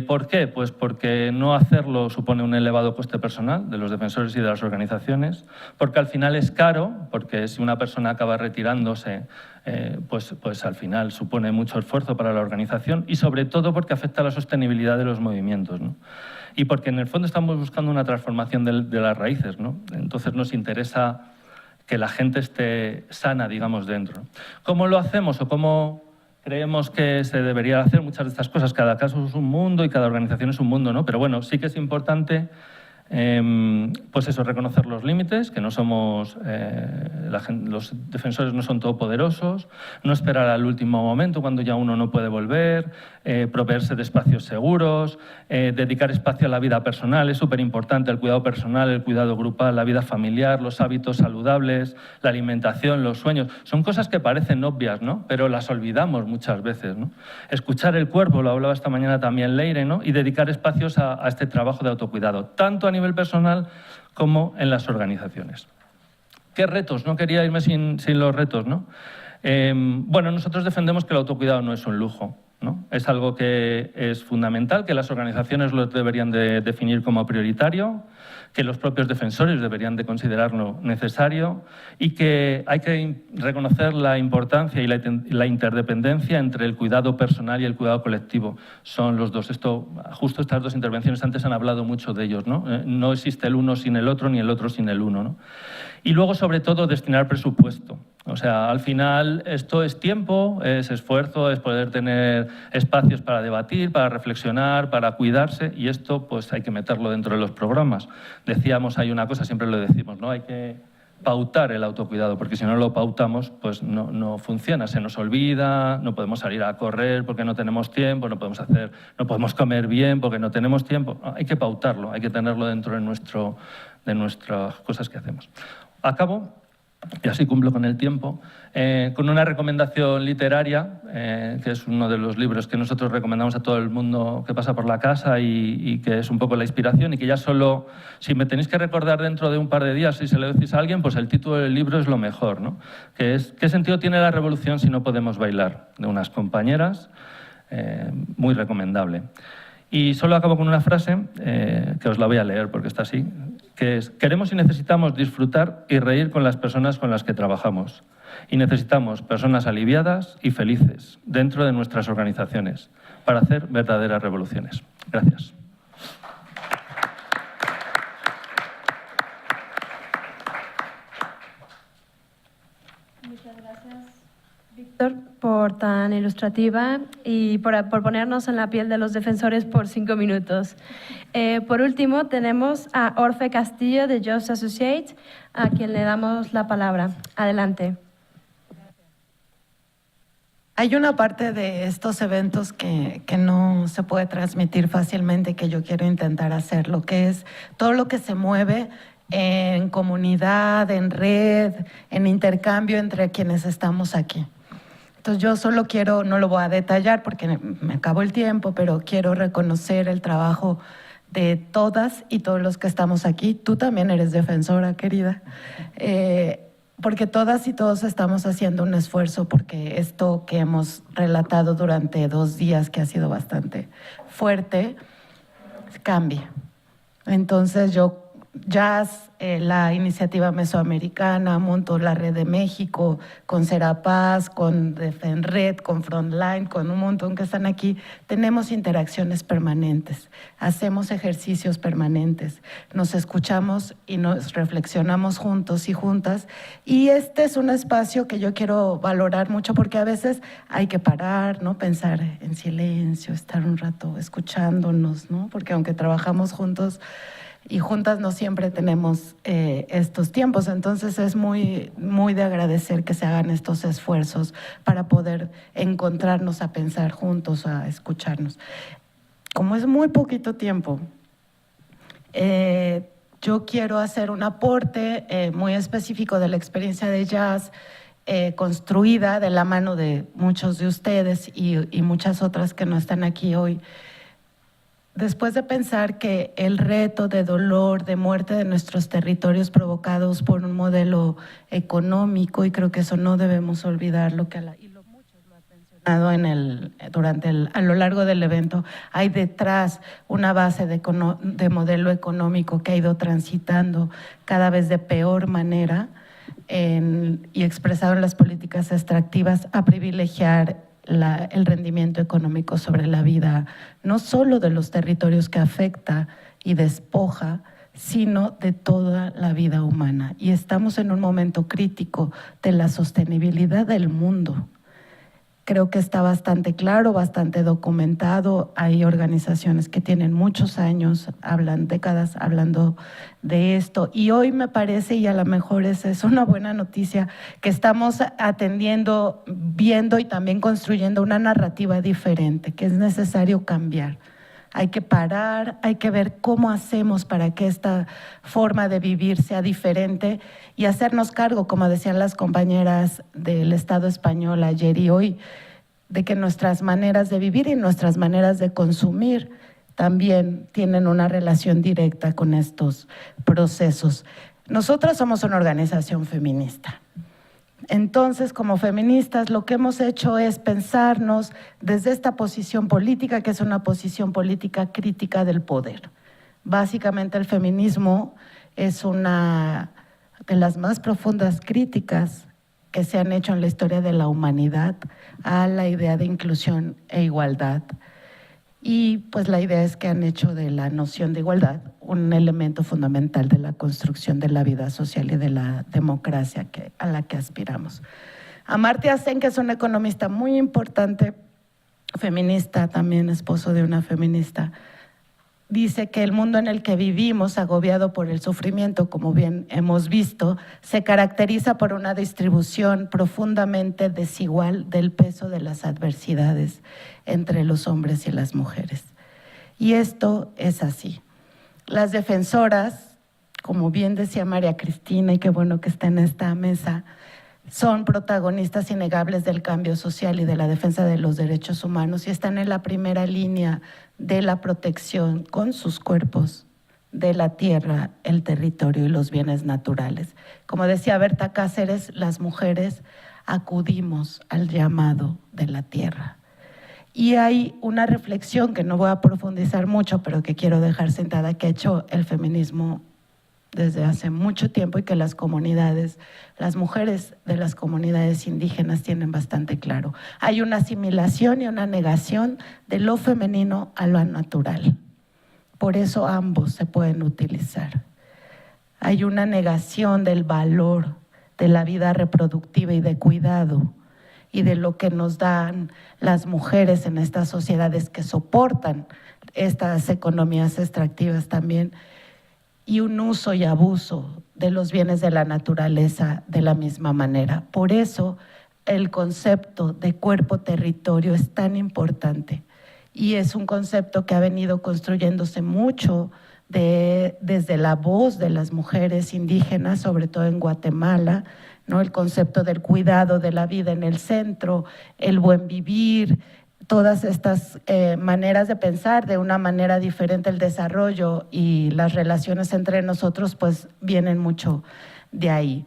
¿Por qué? Pues porque no hacerlo supone un elevado coste personal de los defensores y de las organizaciones, porque al final es caro, porque si una persona acaba retirándose, pues al final supone mucho esfuerzo para la organización, y sobre todo porque afecta a la sostenibilidad de los movimientos, ¿no? Y porque en el fondo estamos buscando una transformación de las raíces, ¿no? Entonces nos interesa que la gente esté sana, digamos, dentro. ¿Cómo lo hacemos o cómo creemos que se debería hacer muchas de estas cosas? Cada caso es un mundo y cada organización es un mundo, ¿no? Pero bueno, sí que es importante pues eso, reconocer los límites, que no somos, los defensores no son todopoderosos, no esperar al último momento cuando ya uno no puede volver, proveerse de espacios seguros, dedicar espacio a la vida personal, es súper importante el cuidado personal, el cuidado grupal, la vida familiar, los hábitos saludables, la alimentación, los sueños. Son cosas que parecen obvias, ¿no?, pero las olvidamos muchas veces, ¿no? Escuchar el cuerpo, lo hablaba esta mañana también Leire, ¿no?, y dedicar espacios a este trabajo de autocuidado, tanto a nivel personal como en las organizaciones. ¿Qué retos? No quería irme sin los retos, ¿no? Bueno, nosotros defendemos que el autocuidado no es un lujo, ¿no? Es algo que es fundamental, que las organizaciones lo deberían de definir como prioritario, que los propios defensores deberían de considerarlo necesario, y que hay que reconocer la importancia y la interdependencia entre el cuidado personal y el cuidado colectivo. Son los dos. Justo estas dos intervenciones antes han hablado mucho de ellos, ¿no? No existe el uno sin el otro, ni el otro sin el uno, ¿no? Y luego, sobre todo, destinar presupuesto. O sea, al final esto es tiempo, es esfuerzo, es poder tener espacios para debatir, para reflexionar, para cuidarse, y esto pues hay que meterlo dentro de los programas. Decíamos, hay una cosa, siempre lo decimos, ¿no? Hay que pautar el autocuidado, porque si no lo pautamos, pues no funciona, se nos olvida, no podemos salir a correr porque no tenemos tiempo, no podemos comer bien porque no tenemos tiempo. Hay que pautarlo, hay que tenerlo dentro de nuestras cosas que hacemos. Acabo, y así cumplo con el tiempo, con una recomendación literaria, que es uno de los libros que nosotros recomendamos a todo el mundo que pasa por la casa y que es un poco la inspiración y que ya solo, si me tenéis que recordar dentro de un par de días, si se lo decís a alguien, pues el título del libro es lo mejor, ¿no? Que es ¿qué sentido tiene la revolución si no podemos bailar? De unas compañeras, muy recomendable. Y solo acabo con una frase, que os la voy a leer porque está así, que es: queremos y necesitamos disfrutar y reír con las personas con las que trabajamos. Y necesitamos personas aliviadas y felices dentro de nuestras organizaciones para hacer verdaderas revoluciones. Gracias. Muchas gracias, Víctor, por tan ilustrativa y por ponernos en la piel de los defensores por 5 minutos. Por último, tenemos a Orfe Castillo de Just Associates, a quien le damos la palabra. Adelante. Hay una parte de estos eventos que no se puede transmitir fácilmente, que yo quiero intentar hacer, lo que es todo lo que se mueve en comunidad, en red, en intercambio entre quienes estamos aquí. Entonces yo solo quiero, no lo voy a detallar porque me acabó el tiempo, pero quiero reconocer el trabajo de todas y todos los que estamos aquí. Tú también eres defensora, querida. Porque todas y todos estamos haciendo un esfuerzo porque esto que hemos relatado durante 2 días, que ha sido bastante fuerte, cambie. Entonces yo, Jazz, la iniciativa mesoamericana, monto la Red de México, con Serapaz, con Defenred, con Frontline, con un montón que están aquí, tenemos interacciones permanentes, hacemos ejercicios permanentes, nos escuchamos y nos reflexionamos juntos y juntas, y este es un espacio que yo quiero valorar mucho porque a veces hay que parar, ¿no? Pensar en silencio, estar un rato escuchándonos, ¿no? Porque aunque trabajamos juntos y juntas no siempre tenemos estos tiempos, entonces es muy, muy de agradecer que se hagan estos esfuerzos para poder encontrarnos a pensar juntos, a escucharnos. Como es muy poquito tiempo, yo quiero hacer un aporte muy específico de la experiencia de Jazz, construida de la mano de muchos de ustedes y muchas otras que no están aquí hoy. Después de pensar que el reto de dolor, de muerte de nuestros territorios provocados por un modelo económico, y creo que eso no debemos olvidarlo, y muchos lo han mencionado a lo largo del evento, hay detrás una base de modelo económico que ha ido transitando cada vez de peor manera y expresado en las políticas extractivas a privilegiar el rendimiento económico sobre la vida, no solo de los territorios que afecta y despoja, sino de toda la vida humana. Y estamos en un momento crítico de la sostenibilidad del mundo. Creo que está bastante claro, bastante documentado. Hay organizaciones que tienen muchos años, décadas hablando de esto. Y hoy me parece, y a lo mejor es una buena noticia, que estamos atendiendo, viendo y también construyendo una narrativa diferente, que es necesario cambiar. Hay que parar, hay que ver cómo hacemos para que esta forma de vivir sea diferente y hacernos cargo, como decían las compañeras del Estado español ayer y hoy, de que nuestras maneras de vivir y nuestras maneras de consumir también tienen una relación directa con estos procesos. Nosotras somos una organización feminista. Entonces, como feministas, lo que hemos hecho es pensarnos desde esta posición política, que es una posición política crítica del poder. Básicamente, el feminismo es una de las más profundas críticas que se han hecho en la historia de la humanidad a la idea de inclusión e igualdad. Y pues la idea es que han hecho de la noción de igualdad un elemento fundamental de la construcción de la vida social y de la democracia a la que aspiramos. Amartya Sen, que es un economista muy importante, feminista, también esposo de una feminista, dice que el mundo en el que vivimos, agobiado por el sufrimiento, como bien hemos visto, se caracteriza por una distribución profundamente desigual del peso de las adversidades entre los hombres y las mujeres. Y esto es así. Las defensoras, como bien decía María Cristina, y qué bueno que está en esta mesa, son protagonistas innegables del cambio social y de la defensa de los derechos humanos y están en la primera línea de la protección con sus cuerpos de la tierra, el territorio y los bienes naturales. Como decía Berta Cáceres, las mujeres acudimos al llamado de la tierra. Y hay una reflexión que no voy a profundizar mucho, pero que quiero dejar sentada, que ha hecho el feminismo desde hace mucho tiempo y que las comunidades, las mujeres de las comunidades indígenas tienen bastante claro. Hay una asimilación y una negación de lo femenino a lo natural. Por eso ambos se pueden utilizar. Hay una negación del valor de la vida reproductiva y de cuidado y de lo que nos dan las mujeres en estas sociedades que soportan estas economías extractivas también, y un uso y abuso de los bienes de la naturaleza de la misma manera. Por eso el concepto de cuerpo-territorio es tan importante y es un concepto que ha venido construyéndose mucho desde la voz de las mujeres indígenas, sobre todo en Guatemala, ¿no? El concepto del cuidado de la vida en el centro, el buen vivir, todas estas maneras de pensar de una manera diferente el desarrollo y las relaciones entre nosotros, pues vienen mucho de ahí.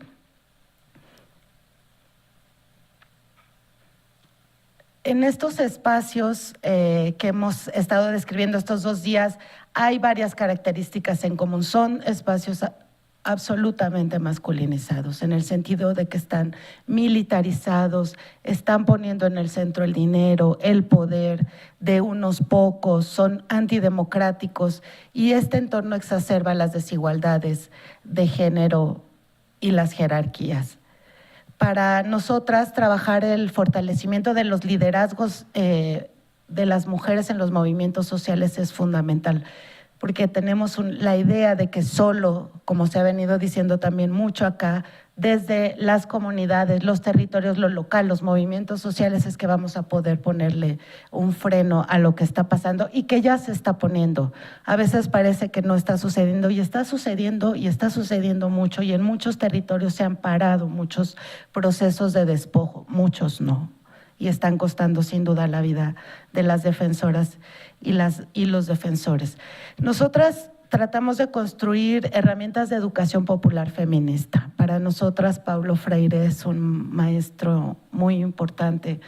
En estos espacios que hemos estado describiendo estos 2 días, hay varias características en común. Son espacios absolutamente masculinizados, en el sentido de que están militarizados, están poniendo en el centro el dinero, el poder de unos pocos, son antidemocráticos y este entorno exacerba las desigualdades de género y las jerarquías. Para nosotras, trabajar el fortalecimiento de los liderazgos de las mujeres en los movimientos sociales es fundamental, porque tenemos la idea de que solo, como se ha venido diciendo también mucho acá, desde las comunidades, los territorios, lo local, los movimientos sociales, es que vamos a poder ponerle un freno a lo que está pasando y que ya se está poniendo. A veces parece que no está sucediendo y está sucediendo mucho, y en muchos territorios se han parado muchos procesos de despojo, muchos no, y están costando sin duda la vida de las defensoras y los defensores. Nosotras tratamos de construir herramientas de educación popular feminista. Para nosotras, Paulo Freire es un maestro muy importante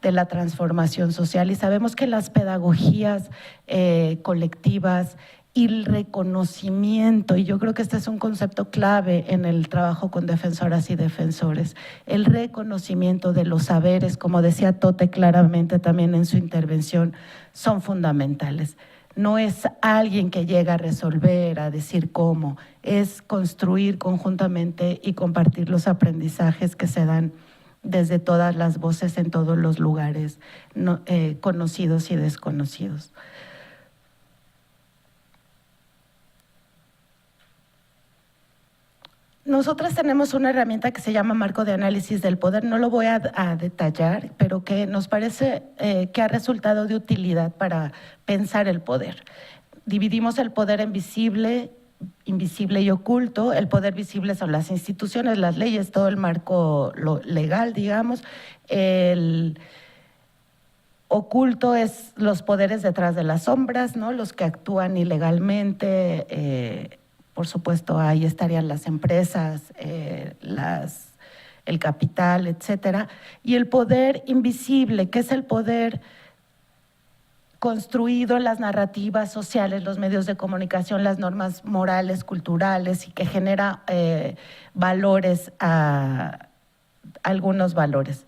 de la transformación social y sabemos que las pedagogías colectivas y el reconocimiento, y yo creo que este es un concepto clave en el trabajo con defensoras y defensores, el reconocimiento de los saberes, como decía Tote claramente también en su intervención, son fundamentales. No es alguien que llega a resolver, a decir cómo, es construir conjuntamente y compartir los aprendizajes que se dan desde todas las voces en todos los lugares, conocidos y desconocidos. Nosotras tenemos una herramienta que se llama Marco de Análisis del Poder, no lo voy a detallar, pero que nos parece que ha resultado de utilidad para pensar el poder. Dividimos el poder en visible, invisible y oculto. El poder visible son las instituciones, las leyes, todo el marco legal, digamos. El oculto es los poderes detrás de las sombras, ¿no? Los que actúan ilegalmente. Por supuesto, ahí estarían las empresas, el capital, etcétera. Y el poder invisible, que es el poder construido en las narrativas sociales, los medios de comunicación, las normas morales, culturales, y que genera valores, algunos valores.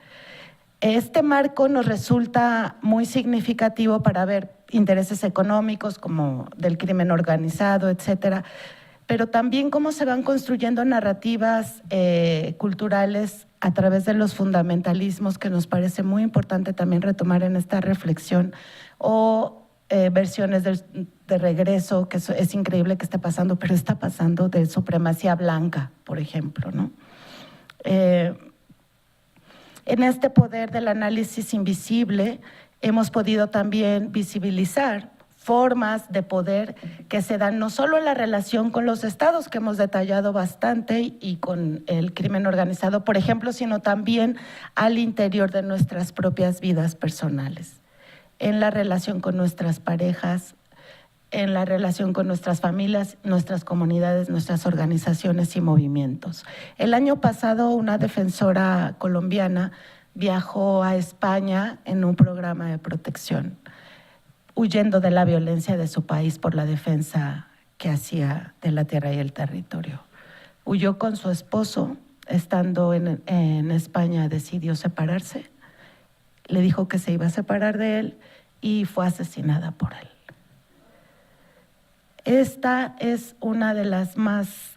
Este marco nos resulta muy significativo para ver intereses económicos como del crimen organizado, etcétera, pero también cómo se van construyendo narrativas culturales a través de los fundamentalismos, que nos parece muy importante también retomar en esta reflexión, o versiones de regreso, que es increíble que esté pasando, pero está pasando de supremacía blanca, por ejemplo, ¿no? En este poder del análisis invisible hemos podido también visibilizar formas de poder que se dan no solo en la relación con los estados, que hemos detallado bastante, y con el crimen organizado, por ejemplo, sino también al interior de nuestras propias vidas personales, en la relación con nuestras parejas, en la relación con nuestras familias, nuestras comunidades, nuestras organizaciones y movimientos. El año pasado, una defensora colombiana viajó a España en un programa de protección, huyendo de la violencia de su país por la defensa que hacía de la tierra y el territorio. Huyó con su esposo, estando en España decidió separarse, le dijo que se iba a separar de él y fue asesinada por él. Esta es una de las más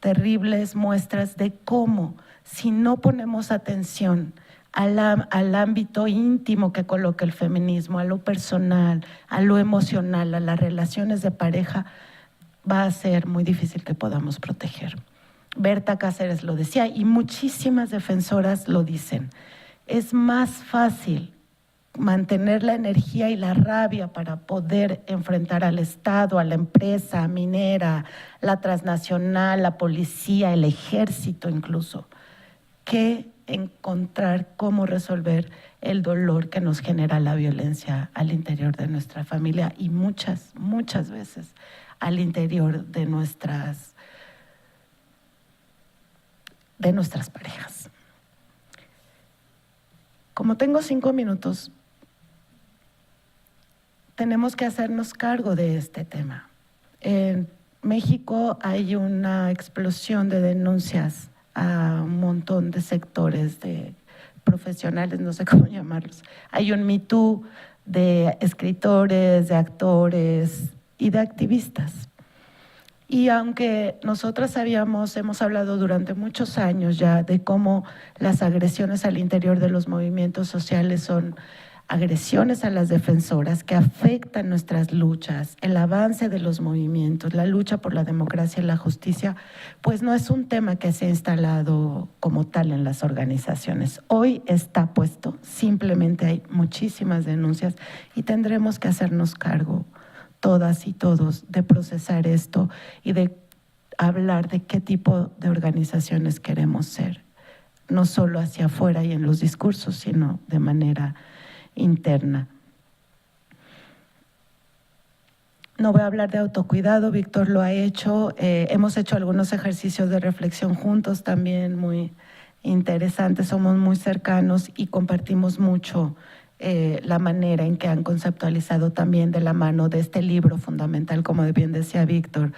terribles muestras de cómo, si no ponemos atención al ámbito íntimo que coloca el feminismo, a lo personal, a lo emocional, a las relaciones de pareja, va a ser muy difícil que podamos proteger. Berta Cáceres lo decía y muchísimas defensoras lo dicen. Es más fácil mantener la energía y la rabia para poder enfrentar al Estado, a la empresa minera, la transnacional, la policía, el ejército incluso, que encontrar cómo resolver el dolor que nos genera la violencia al interior de nuestra familia y muchas veces al interior de nuestras parejas. Como tengo 5 minutos, tenemos que hacernos cargo de este tema. En México hay una explosión de denuncias a un montón de sectores de profesionales, no sé cómo llamarlos. Hay un Me Too de escritores, de actores y de activistas. Y aunque nosotras hemos hablado durante muchos años ya de cómo las agresiones al interior de los movimientos sociales son agresiones a las defensoras que afectan nuestras luchas, el avance de los movimientos, la lucha por la democracia y la justicia, pues no es un tema que se ha instalado como tal en las organizaciones. Hoy está puesto, simplemente hay muchísimas denuncias y tendremos que hacernos cargo todas y todos de procesar esto y de hablar de qué tipo de organizaciones queremos ser, no solo hacia afuera y en los discursos, sino de manera interna. No voy a hablar de autocuidado, Víctor lo ha hecho, hemos hecho algunos ejercicios de reflexión juntos también muy interesantes, somos muy cercanos y compartimos mucho la manera en que han conceptualizado también de la mano de este libro fundamental, como bien decía Víctor,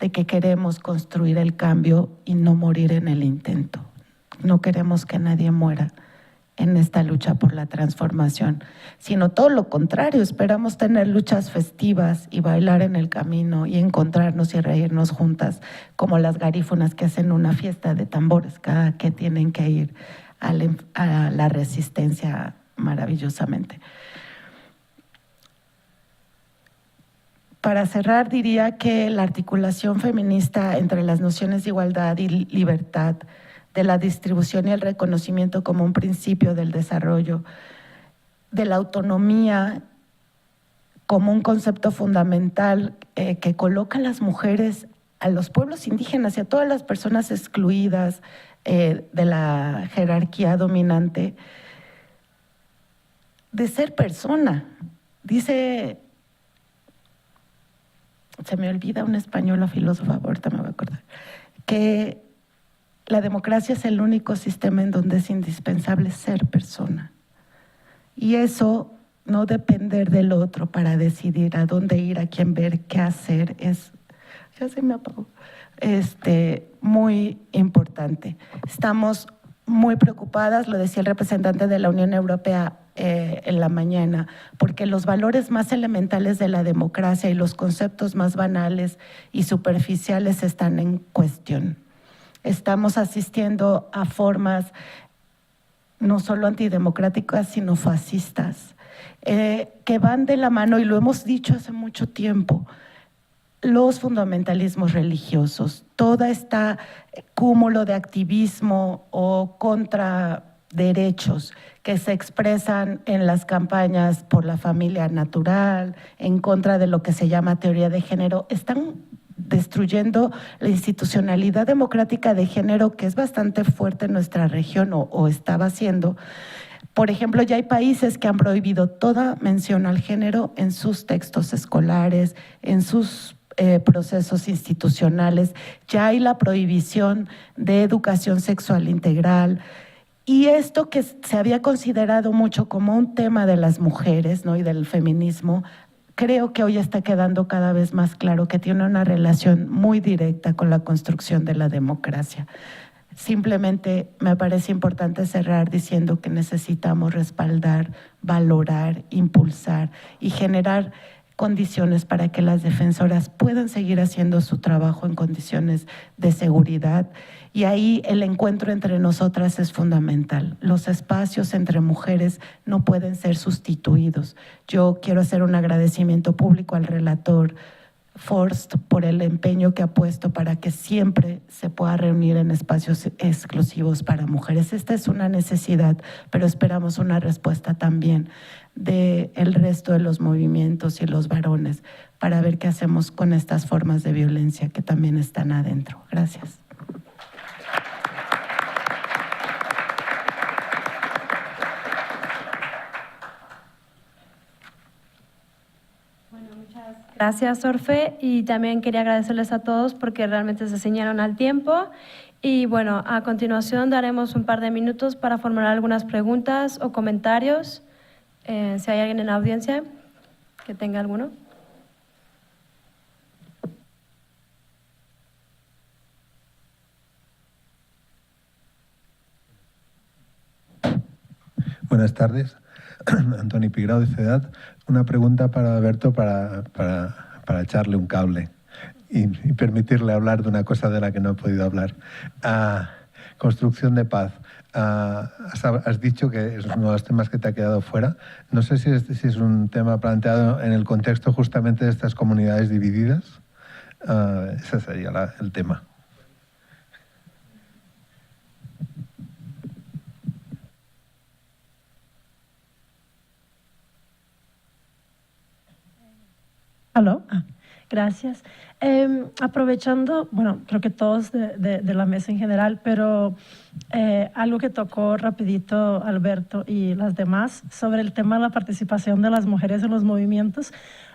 de que queremos construir el cambio y no morir en el intento. No queremos que nadie muera en esta lucha por la transformación, sino todo lo contrario, esperamos tener luchas festivas y bailar en el camino y encontrarnos y reírnos juntas, como las garífunas que hacen una fiesta de tambores cada que tienen que ir a la resistencia maravillosamente. Para cerrar, diría que la articulación feminista entre las nociones de igualdad y libertad, de la distribución y el reconocimiento como un principio del desarrollo, de la autonomía como un concepto fundamental que coloca a las mujeres, a los pueblos indígenas y a todas las personas excluidas de la jerarquía dominante, de ser persona. Dice, se me olvida una española filósofa, ahorita me voy a acordar, que la democracia es el único sistema en donde es indispensable ser persona. Y eso, no depender del otro para decidir a dónde ir, a quién ver, qué hacer, ya se me apagó, muy importante. Estamos muy preocupadas, lo decía el representante de la Unión Europea en la mañana, porque los valores más elementales de la democracia y los conceptos más banales y superficiales están en cuestión. Estamos asistiendo a formas no solo antidemocráticas, sino fascistas, que van de la mano, y lo hemos dicho hace mucho tiempo, los fundamentalismos religiosos, todo este cúmulo de activismo o contra derechos que se expresan en las campañas por la familia natural, en contra de lo que se llama teoría de género, están destruyendo la institucionalidad democrática de género, que es bastante fuerte en nuestra región o estaba siendo. Por ejemplo, ya hay países que han prohibido toda mención al género en sus textos escolares, en sus procesos institucionales. Ya hay la prohibición de educación sexual integral. Y esto que se había considerado mucho como un tema de las mujeres, ¿no?, y del feminismo, creo que hoy está quedando cada vez más claro que tiene una relación muy directa con la construcción de la democracia. Simplemente me parece importante cerrar diciendo que necesitamos respaldar, valorar, impulsar y generar condiciones para que las defensoras puedan seguir haciendo su trabajo en condiciones de seguridad. Y ahí el encuentro entre nosotras es fundamental. Los espacios entre mujeres no pueden ser sustituidos. Yo quiero hacer un agradecimiento público al relator Forst por el empeño que ha puesto para que siempre se pueda reunir en espacios exclusivos para mujeres. Esta es una necesidad, pero esperamos una respuesta también del resto de los movimientos y los varones para ver qué hacemos con estas formas de violencia que también están adentro. Gracias. Gracias, Orfe, y también quería agradecerles a todos porque realmente se ciñeron al tiempo. Y bueno, a continuación daremos un par de minutos para formular algunas preguntas o comentarios. Si hay alguien en la audiencia que tenga alguno. Buenas tardes. Antoni Pigrao, de CEDAT. Una pregunta para Alberto para echarle un cable y permitirle hablar de una cosa de la que no he podido hablar. Construcción de paz. Has dicho que es uno de los temas que te ha quedado fuera. No sé si es un tema planteado en el contexto justamente de estas comunidades divididas. Ese sería el tema. Aló, gracias. Aprovechando, bueno, creo que todos de la mesa en general, pero algo que tocó rapidito Alberto y las demás sobre el tema de la participación de las mujeres en los movimientos.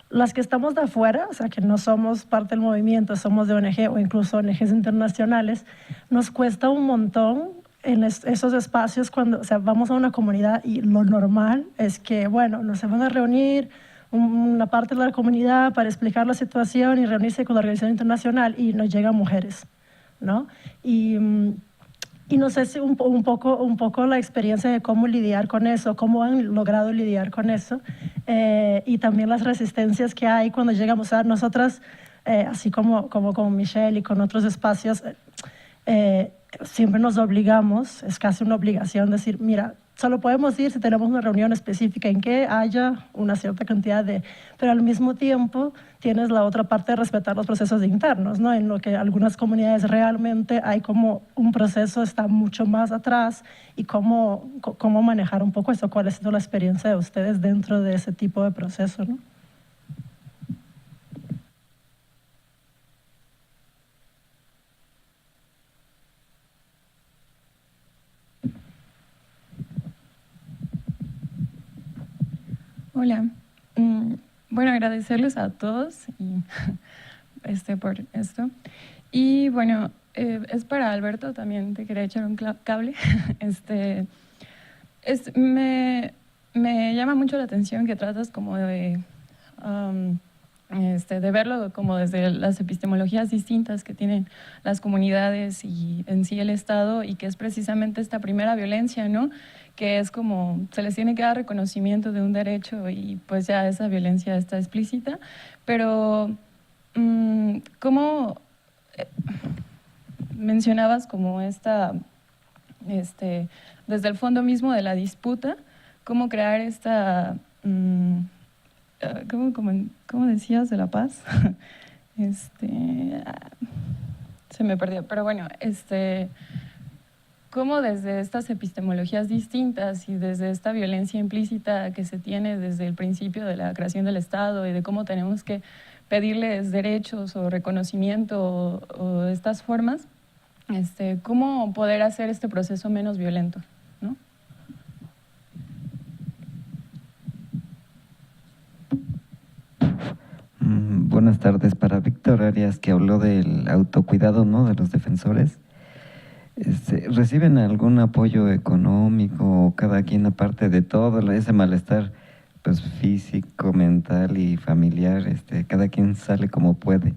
Las que estamos de afuera, o sea, que no somos parte del movimiento, somos de ONG o incluso ONGs internacionales, nos cuesta un montón en esos espacios cuando, o sea, vamos a una comunidad y lo normal es que, bueno, nos van a reunir una parte de la comunidad para explicar la situación y reunirse con la organización internacional y nos llegan mujeres, ¿no? Y no sé si un poco la experiencia de cómo lidiar con eso, cómo han logrado lidiar con eso y también las resistencias que hay cuando llegamos a nosotras, así como con Michelle y con otros espacios, siempre nos obligamos, es casi una obligación decir, mira, solo podemos ir si tenemos una reunión específica en que haya una cierta cantidad de... Pero al mismo tiempo tienes la otra parte de respetar los procesos internos, ¿no? En lo que algunas comunidades realmente hay como un proceso está mucho más atrás y cómo manejar un poco eso. ¿Cuál ha sido la experiencia de ustedes dentro de ese tipo de proceso, ¿no? Hola. Bueno, agradecerles a todos y, por esto. Y bueno, es para Alberto, también te quería echar un cable. Me llama mucho la atención que tratas como de verlo como desde las epistemologías distintas que tienen las comunidades y en sí el Estado, y que es precisamente esta primera violencia, ¿no?, que es como se les tiene que dar reconocimiento de un derecho y pues ya esa violencia está explícita, pero ¿cómo mencionabas como desde el fondo mismo de la disputa, cómo crear esta ¿cómo decías de la paz? Se me perdió, pero bueno, cómo desde estas epistemologías distintas y desde esta violencia implícita que se tiene desde el principio de la creación del Estado y de cómo tenemos que pedirles derechos o reconocimiento o estas formas, cómo poder hacer este proceso menos violento, ¿no? Buenas tardes. Para Víctor Arias, que habló del autocuidado, ¿no?, de los defensores. ¿Reciben algún apoyo económico o cada quien, aparte de todo ese malestar pues físico, mental y familiar, cada quien sale como puede?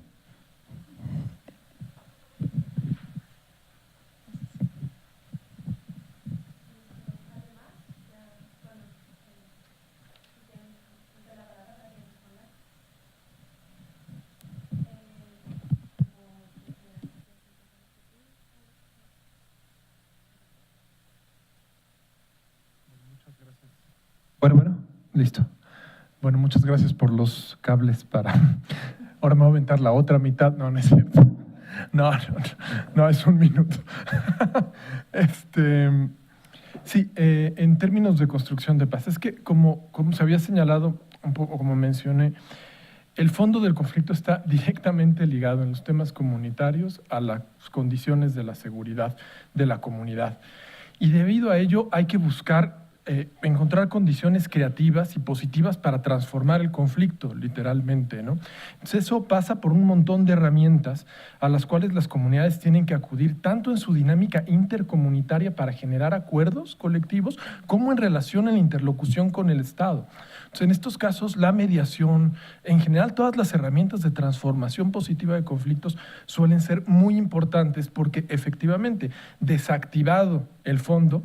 Bueno, listo. Bueno, muchas gracias por los cables para... Ahora me voy a aventar la otra mitad. No, no es cierto. No, es un minuto. Sí, en términos de construcción de paz, es que como se había señalado un poco, como mencioné, el fondo del conflicto está directamente ligado en los temas comunitarios a las condiciones de la seguridad de la comunidad. Y debido a ello hay que buscar encontrar condiciones creativas y positivas para transformar el conflicto, literalmente, ¿no? Entonces eso pasa por un montón de herramientas a las cuales las comunidades tienen que acudir tanto en su dinámica intercomunitaria para generar acuerdos colectivos como en relación a la interlocución con el Estado. Entonces, en estos casos, la mediación, en general todas las herramientas de transformación positiva de conflictos suelen ser muy importantes porque efectivamente, desactivado el fondo,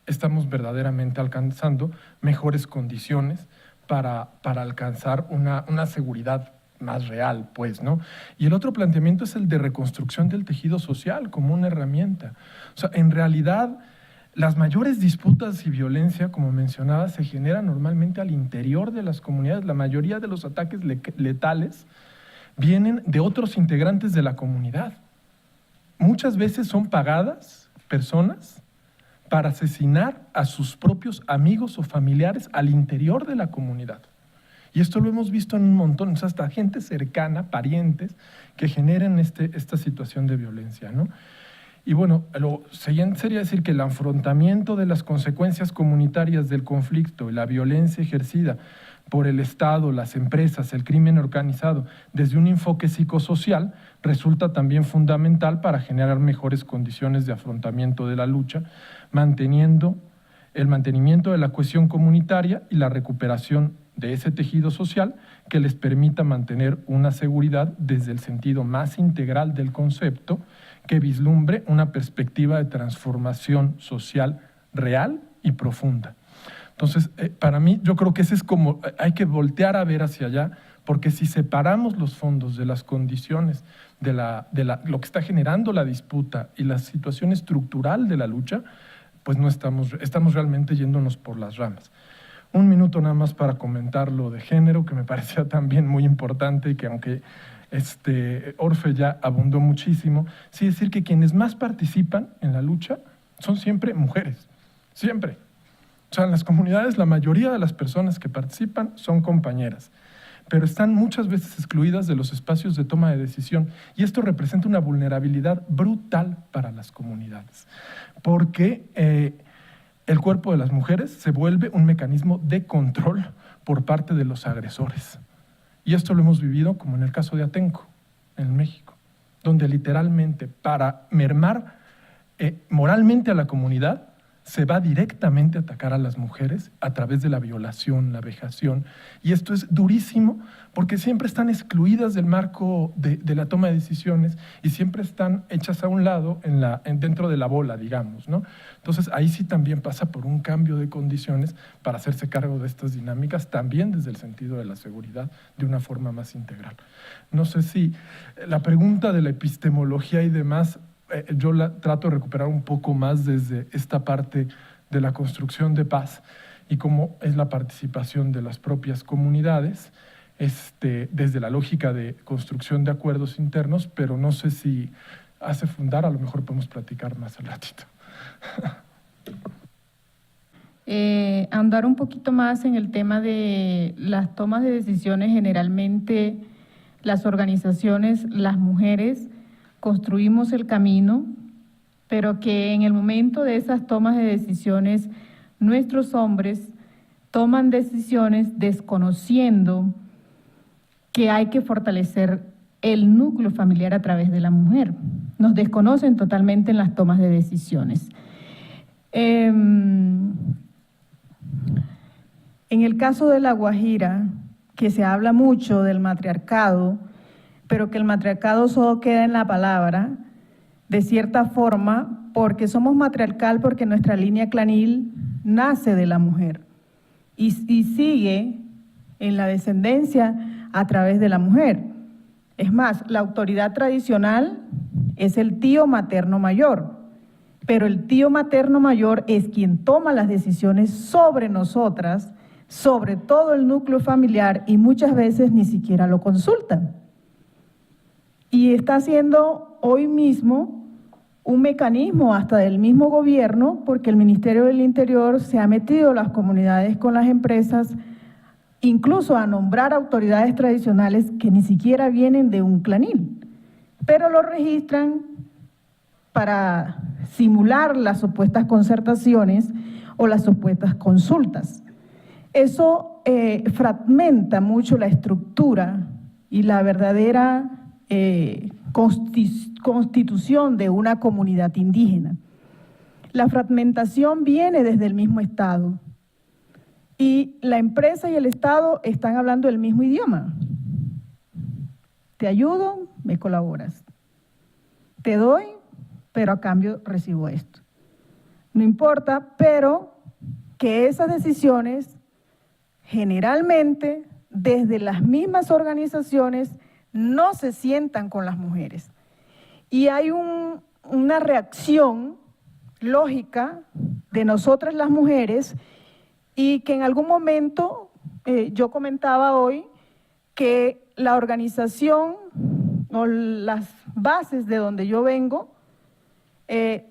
estamos verdaderamente alcanzando mejores condiciones para alcanzar una seguridad más real, pues, ¿no? Y el otro planteamiento es el de reconstrucción del tejido social como una herramienta. O sea, en realidad, las mayores disputas y violencia, como mencionaba, se generan normalmente al interior de las comunidades. La mayoría de los ataques letales vienen de otros integrantes de la comunidad. Muchas veces son pagadas personas para asesinar a sus propios amigos o familiares al interior de la comunidad. Y esto lo hemos visto en un montón, o sea, hasta gente cercana, parientes, que generan esta situación de violencia, ¿no? Y bueno, lo siguiente sería decir que el afrontamiento de las consecuencias comunitarias del conflicto y la violencia ejercida por el Estado, las empresas, el crimen organizado, desde un enfoque psicosocial, resulta también fundamental para generar mejores condiciones de afrontamiento de la lucha, el mantenimiento de la cohesión comunitaria y la recuperación de ese tejido social que les permita mantener una seguridad desde el sentido más integral del concepto, que vislumbre una perspectiva de transformación social real y profunda. Entonces, para mí, yo creo que ese es como, hay que voltear a ver hacia allá, porque si separamos los fondos de las condiciones, de lo que está generando la disputa y la situación estructural de la lucha, pues no estamos realmente yéndonos por las ramas. Un minuto nada más para comentar lo de género, que me parecía también muy importante y que aunque Orfe ya abundó muchísimo, sí decir que quienes más participan en la lucha son siempre mujeres, siempre. O sea, en las comunidades la mayoría de las personas que participan son compañeras, pero están muchas veces excluidas de los espacios de toma de decisión y esto representa una vulnerabilidad brutal para las comunidades, porque el cuerpo de las mujeres se vuelve un mecanismo de control por parte de los agresores. Y esto lo hemos vivido como en el caso de Atenco, en México, donde literalmente para mermar moralmente a la comunidad se va directamente a atacar a las mujeres a través de la violación, la vejación. Y esto es durísimo porque siempre están excluidas del marco de la toma de decisiones y siempre están hechas a un lado dentro de la bola, digamos, ¿no? Entonces ahí sí también pasa por un cambio de condiciones para hacerse cargo de estas dinámicas, también desde el sentido de la seguridad, de una forma más integral. No sé si la pregunta de la epistemología y demás, yo la trato de recuperar un poco más desde esta parte de la construcción de paz. y cómo es la participación de las propias comunidades, desde la lógica de construcción de acuerdos internos, pero no sé si hace fundar, a lo mejor podemos platicar más al ratito. Andar un poquito más en el tema de las tomas de decisiones. Generalmente las organizaciones, las mujeres, construimos el camino, pero que en el momento de esas tomas de decisiones, nuestros hombres toman decisiones desconociendo que hay que fortalecer el núcleo familiar a través de la mujer. Nos desconocen totalmente en las tomas de decisiones. En el caso de La Guajira, que se habla mucho del matriarcado, pero que el matriarcado solo queda en la palabra, de cierta forma, porque somos matriarcal, porque nuestra línea clanil nace de la mujer y sigue en la descendencia a través de la mujer. Es más, la autoridad tradicional es el tío materno mayor, pero el tío materno mayor es quien toma las decisiones sobre nosotras, sobre todo el núcleo familiar, y muchas veces ni siquiera lo consultan. Y está haciendo hoy mismo un mecanismo hasta del mismo gobierno, porque el Ministerio del Interior se ha metido a las comunidades con las empresas, incluso a nombrar autoridades tradicionales que ni siquiera vienen de un clanil, pero lo registran para simular las supuestas concertaciones o las supuestas consultas. Eso fragmenta mucho la estructura y la verdadera constitución de una comunidad indígena. La fragmentación viene desde el mismo Estado y la empresa y el Estado están hablando el mismo idioma. Te ayudo, me colaboras. Te doy, pero a cambio recibo esto. No importa, pero que esas decisiones generalmente desde las mismas organizaciones no se sientan con las mujeres. Y hay una reacción lógica de nosotras las mujeres, y que en algún momento, yo comentaba hoy, que la organización o las bases de donde yo vengo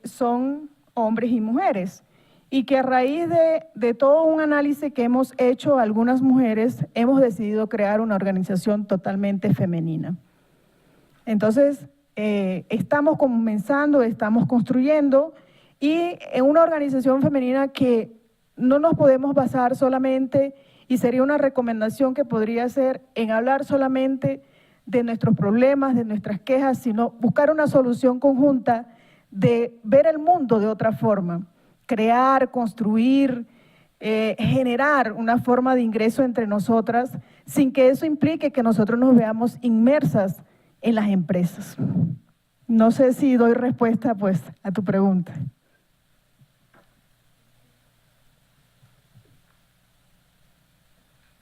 son hombres y mujeres, y que a raíz de todo un análisis que hemos hecho algunas mujeres, hemos decidido crear una organización totalmente femenina. Entonces, estamos comenzando, estamos construyendo, y en una organización femenina que no nos podemos basar solamente, y sería una recomendación que podría ser, en hablar solamente de nuestros problemas, de nuestras quejas, sino buscar una solución conjunta de ver el mundo de otra forma. Crear, construir, generar una forma de ingreso entre nosotras, sin que eso implique que nosotros nos veamos inmersas en las empresas. No sé si doy respuesta pues a tu pregunta.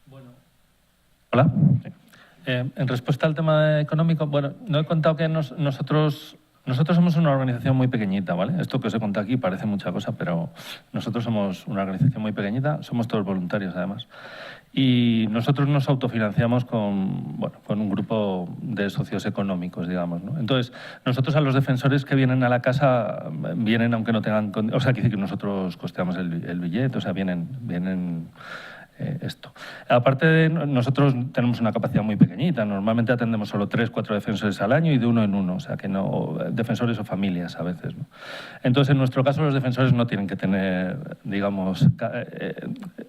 Bueno. Hola. Sí. En respuesta al tema económico, bueno, no he contado que nosotros somos una organización muy pequeñita, ¿vale? Esto que os he contado aquí parece mucha cosa, pero nosotros somos una organización muy pequeñita, somos todos voluntarios además. Y nosotros nos autofinanciamos con un grupo de socios económicos, digamos, ¿no? Entonces, nosotros a los defensores que vienen a la casa, vienen aunque no tengan... O sea, quiere decir que nosotros costeamos el billete, o sea, vienen esto. Aparte de nosotros tenemos una capacidad muy pequeñita, normalmente atendemos solo 3 o 4 defensores al año y de uno en uno, o sea que no, defensores o familias a veces, ¿no? Entonces en nuestro caso los defensores no tienen que tener, digamos,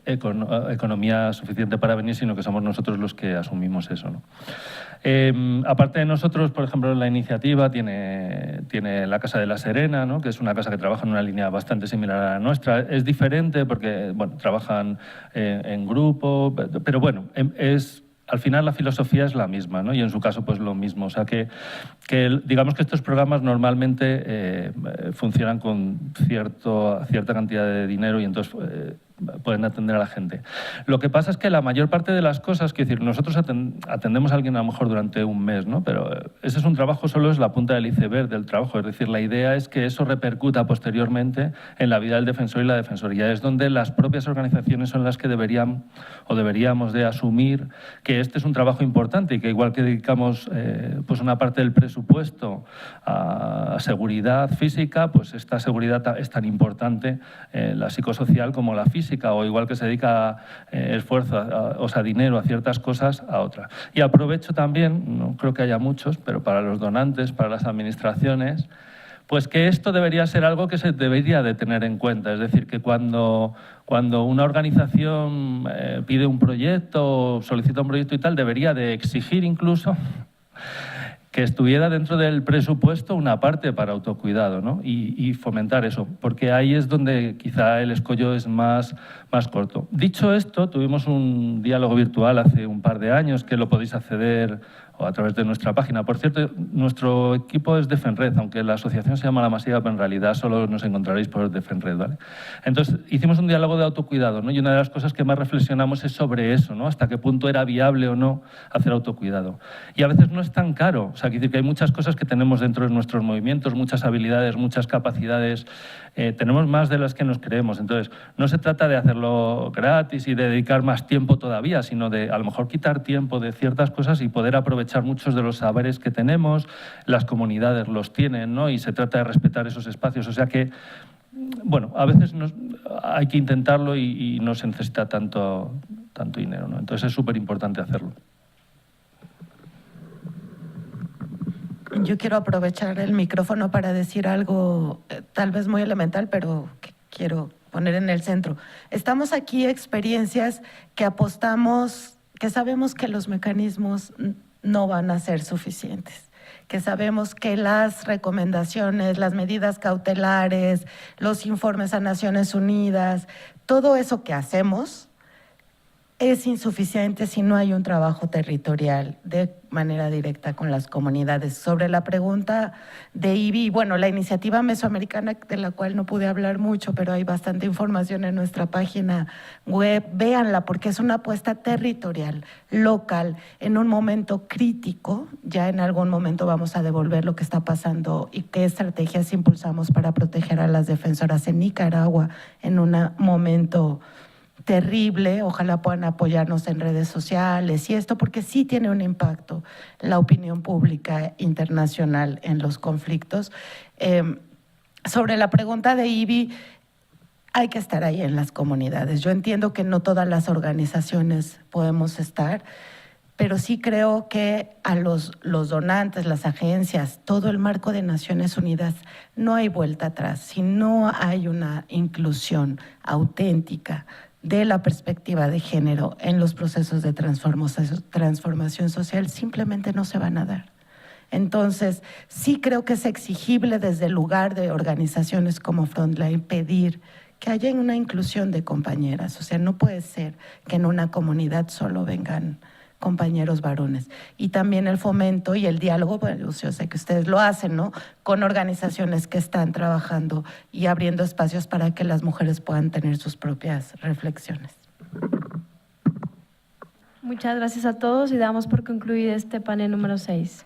economía suficiente para venir, sino que somos nosotros los que asumimos eso, ¿no? Aparte de nosotros, por ejemplo, la iniciativa tiene la Casa de la Serena, ¿no? Que es una casa que trabaja en una línea bastante similar a la nuestra. Es diferente porque trabajan en grupo, pero bueno, al final la filosofía es la misma, ¿no? Y en su caso pues lo mismo. O sea que digamos que estos programas normalmente funcionan con cierta cantidad de dinero, y entonces pueden atender a la gente. Lo que pasa es que la mayor parte de las cosas, quiero decir, nosotros atendemos a alguien a lo mejor durante un mes, ¿no? Pero ese es un trabajo, solo es la punta del iceberg del trabajo. Es decir, la idea es que eso repercuta posteriormente en la vida del defensor y la defensoría. Es donde las propias organizaciones son las que deberíamos de asumir que este es un trabajo importante y que igual que dedicamos pues una parte del presupuesto a seguridad física, pues esta seguridad es tan importante, la psicosocial como la física, o igual que se dedica esfuerzo, o sea, dinero a ciertas cosas, a otras. Y aprovecho también, no creo que haya muchos, pero para los donantes, para las administraciones, pues que esto debería ser algo que se debería de tener en cuenta. Es decir, que cuando una organización pide un proyecto, solicita un proyecto y tal, debería de exigir incluso que estuviera dentro del presupuesto una parte para autocuidado, ¿no? Y fomentar eso, porque ahí es donde quizá el escollo es más corto. Dicho esto, tuvimos un diálogo virtual hace un par de años que lo podéis acceder o a través de nuestra página. Por cierto, nuestro equipo es de FENRED, aunque la asociación se llama La Masiva, pero en realidad solo nos encontraréis por de FENRED, ¿vale? Entonces, hicimos un diálogo de autocuidado, ¿no? Y una de las cosas que más reflexionamos es sobre eso, ¿no? Hasta qué punto era viable o no hacer autocuidado. Y a veces no es tan caro. O sea, quiere decir que hay muchas cosas que tenemos dentro de nuestros movimientos, muchas habilidades, muchas capacidades. Tenemos más de las que nos creemos. Entonces, no se trata de hacerlo gratis y de dedicar más tiempo todavía, sino de a lo mejor quitar tiempo de ciertas cosas y poder aprovechar muchos de los saberes que tenemos, las comunidades los tienen, ¿no? Y se trata de respetar esos espacios. O sea que, bueno, a veces hay que intentarlo y no se necesita tanto dinero, ¿no? Entonces es súper importante hacerlo. Yo quiero aprovechar el micrófono para decir algo tal vez muy elemental, pero que quiero poner en el centro. Estamos aquí experiencias que apostamos, que sabemos que los mecanismos no van a ser suficientes, que sabemos que las recomendaciones, las medidas cautelares, los informes a Naciones Unidas, todo eso que hacemos es insuficiente si no hay un trabajo territorial de manera directa con las comunidades. Sobre la pregunta de IBI, bueno, la iniciativa mesoamericana, de la cual no pude hablar mucho, pero hay bastante información en nuestra página web, véanla, porque es una apuesta territorial, local, en un momento crítico. Ya en algún momento vamos a devolver lo que está pasando y qué estrategias impulsamos para proteger a las defensoras en Nicaragua en un momento terrible. Ojalá puedan apoyarnos en redes sociales y esto, porque sí tiene un impacto la opinión pública internacional en los conflictos. Sobre la pregunta de IBI, hay que estar ahí en las comunidades. Yo entiendo que no todas las organizaciones podemos estar, pero sí creo que a los donantes, las agencias, todo el marco de Naciones Unidas, no hay vuelta atrás. Si no hay una inclusión auténtica de la perspectiva de género en los procesos de transformación social, simplemente no se van a dar. Entonces, sí creo que es exigible desde el lugar de organizaciones como Frontline pedir que haya una inclusión de compañeras. O sea, no puede ser que en una comunidad solo vengan compañeros varones. Y también el fomento y el diálogo, bueno, yo sé que ustedes lo hacen, ¿no?, con organizaciones que están trabajando y abriendo espacios para que las mujeres puedan tener sus propias reflexiones. Muchas gracias a todos y damos por concluido este panel número 6.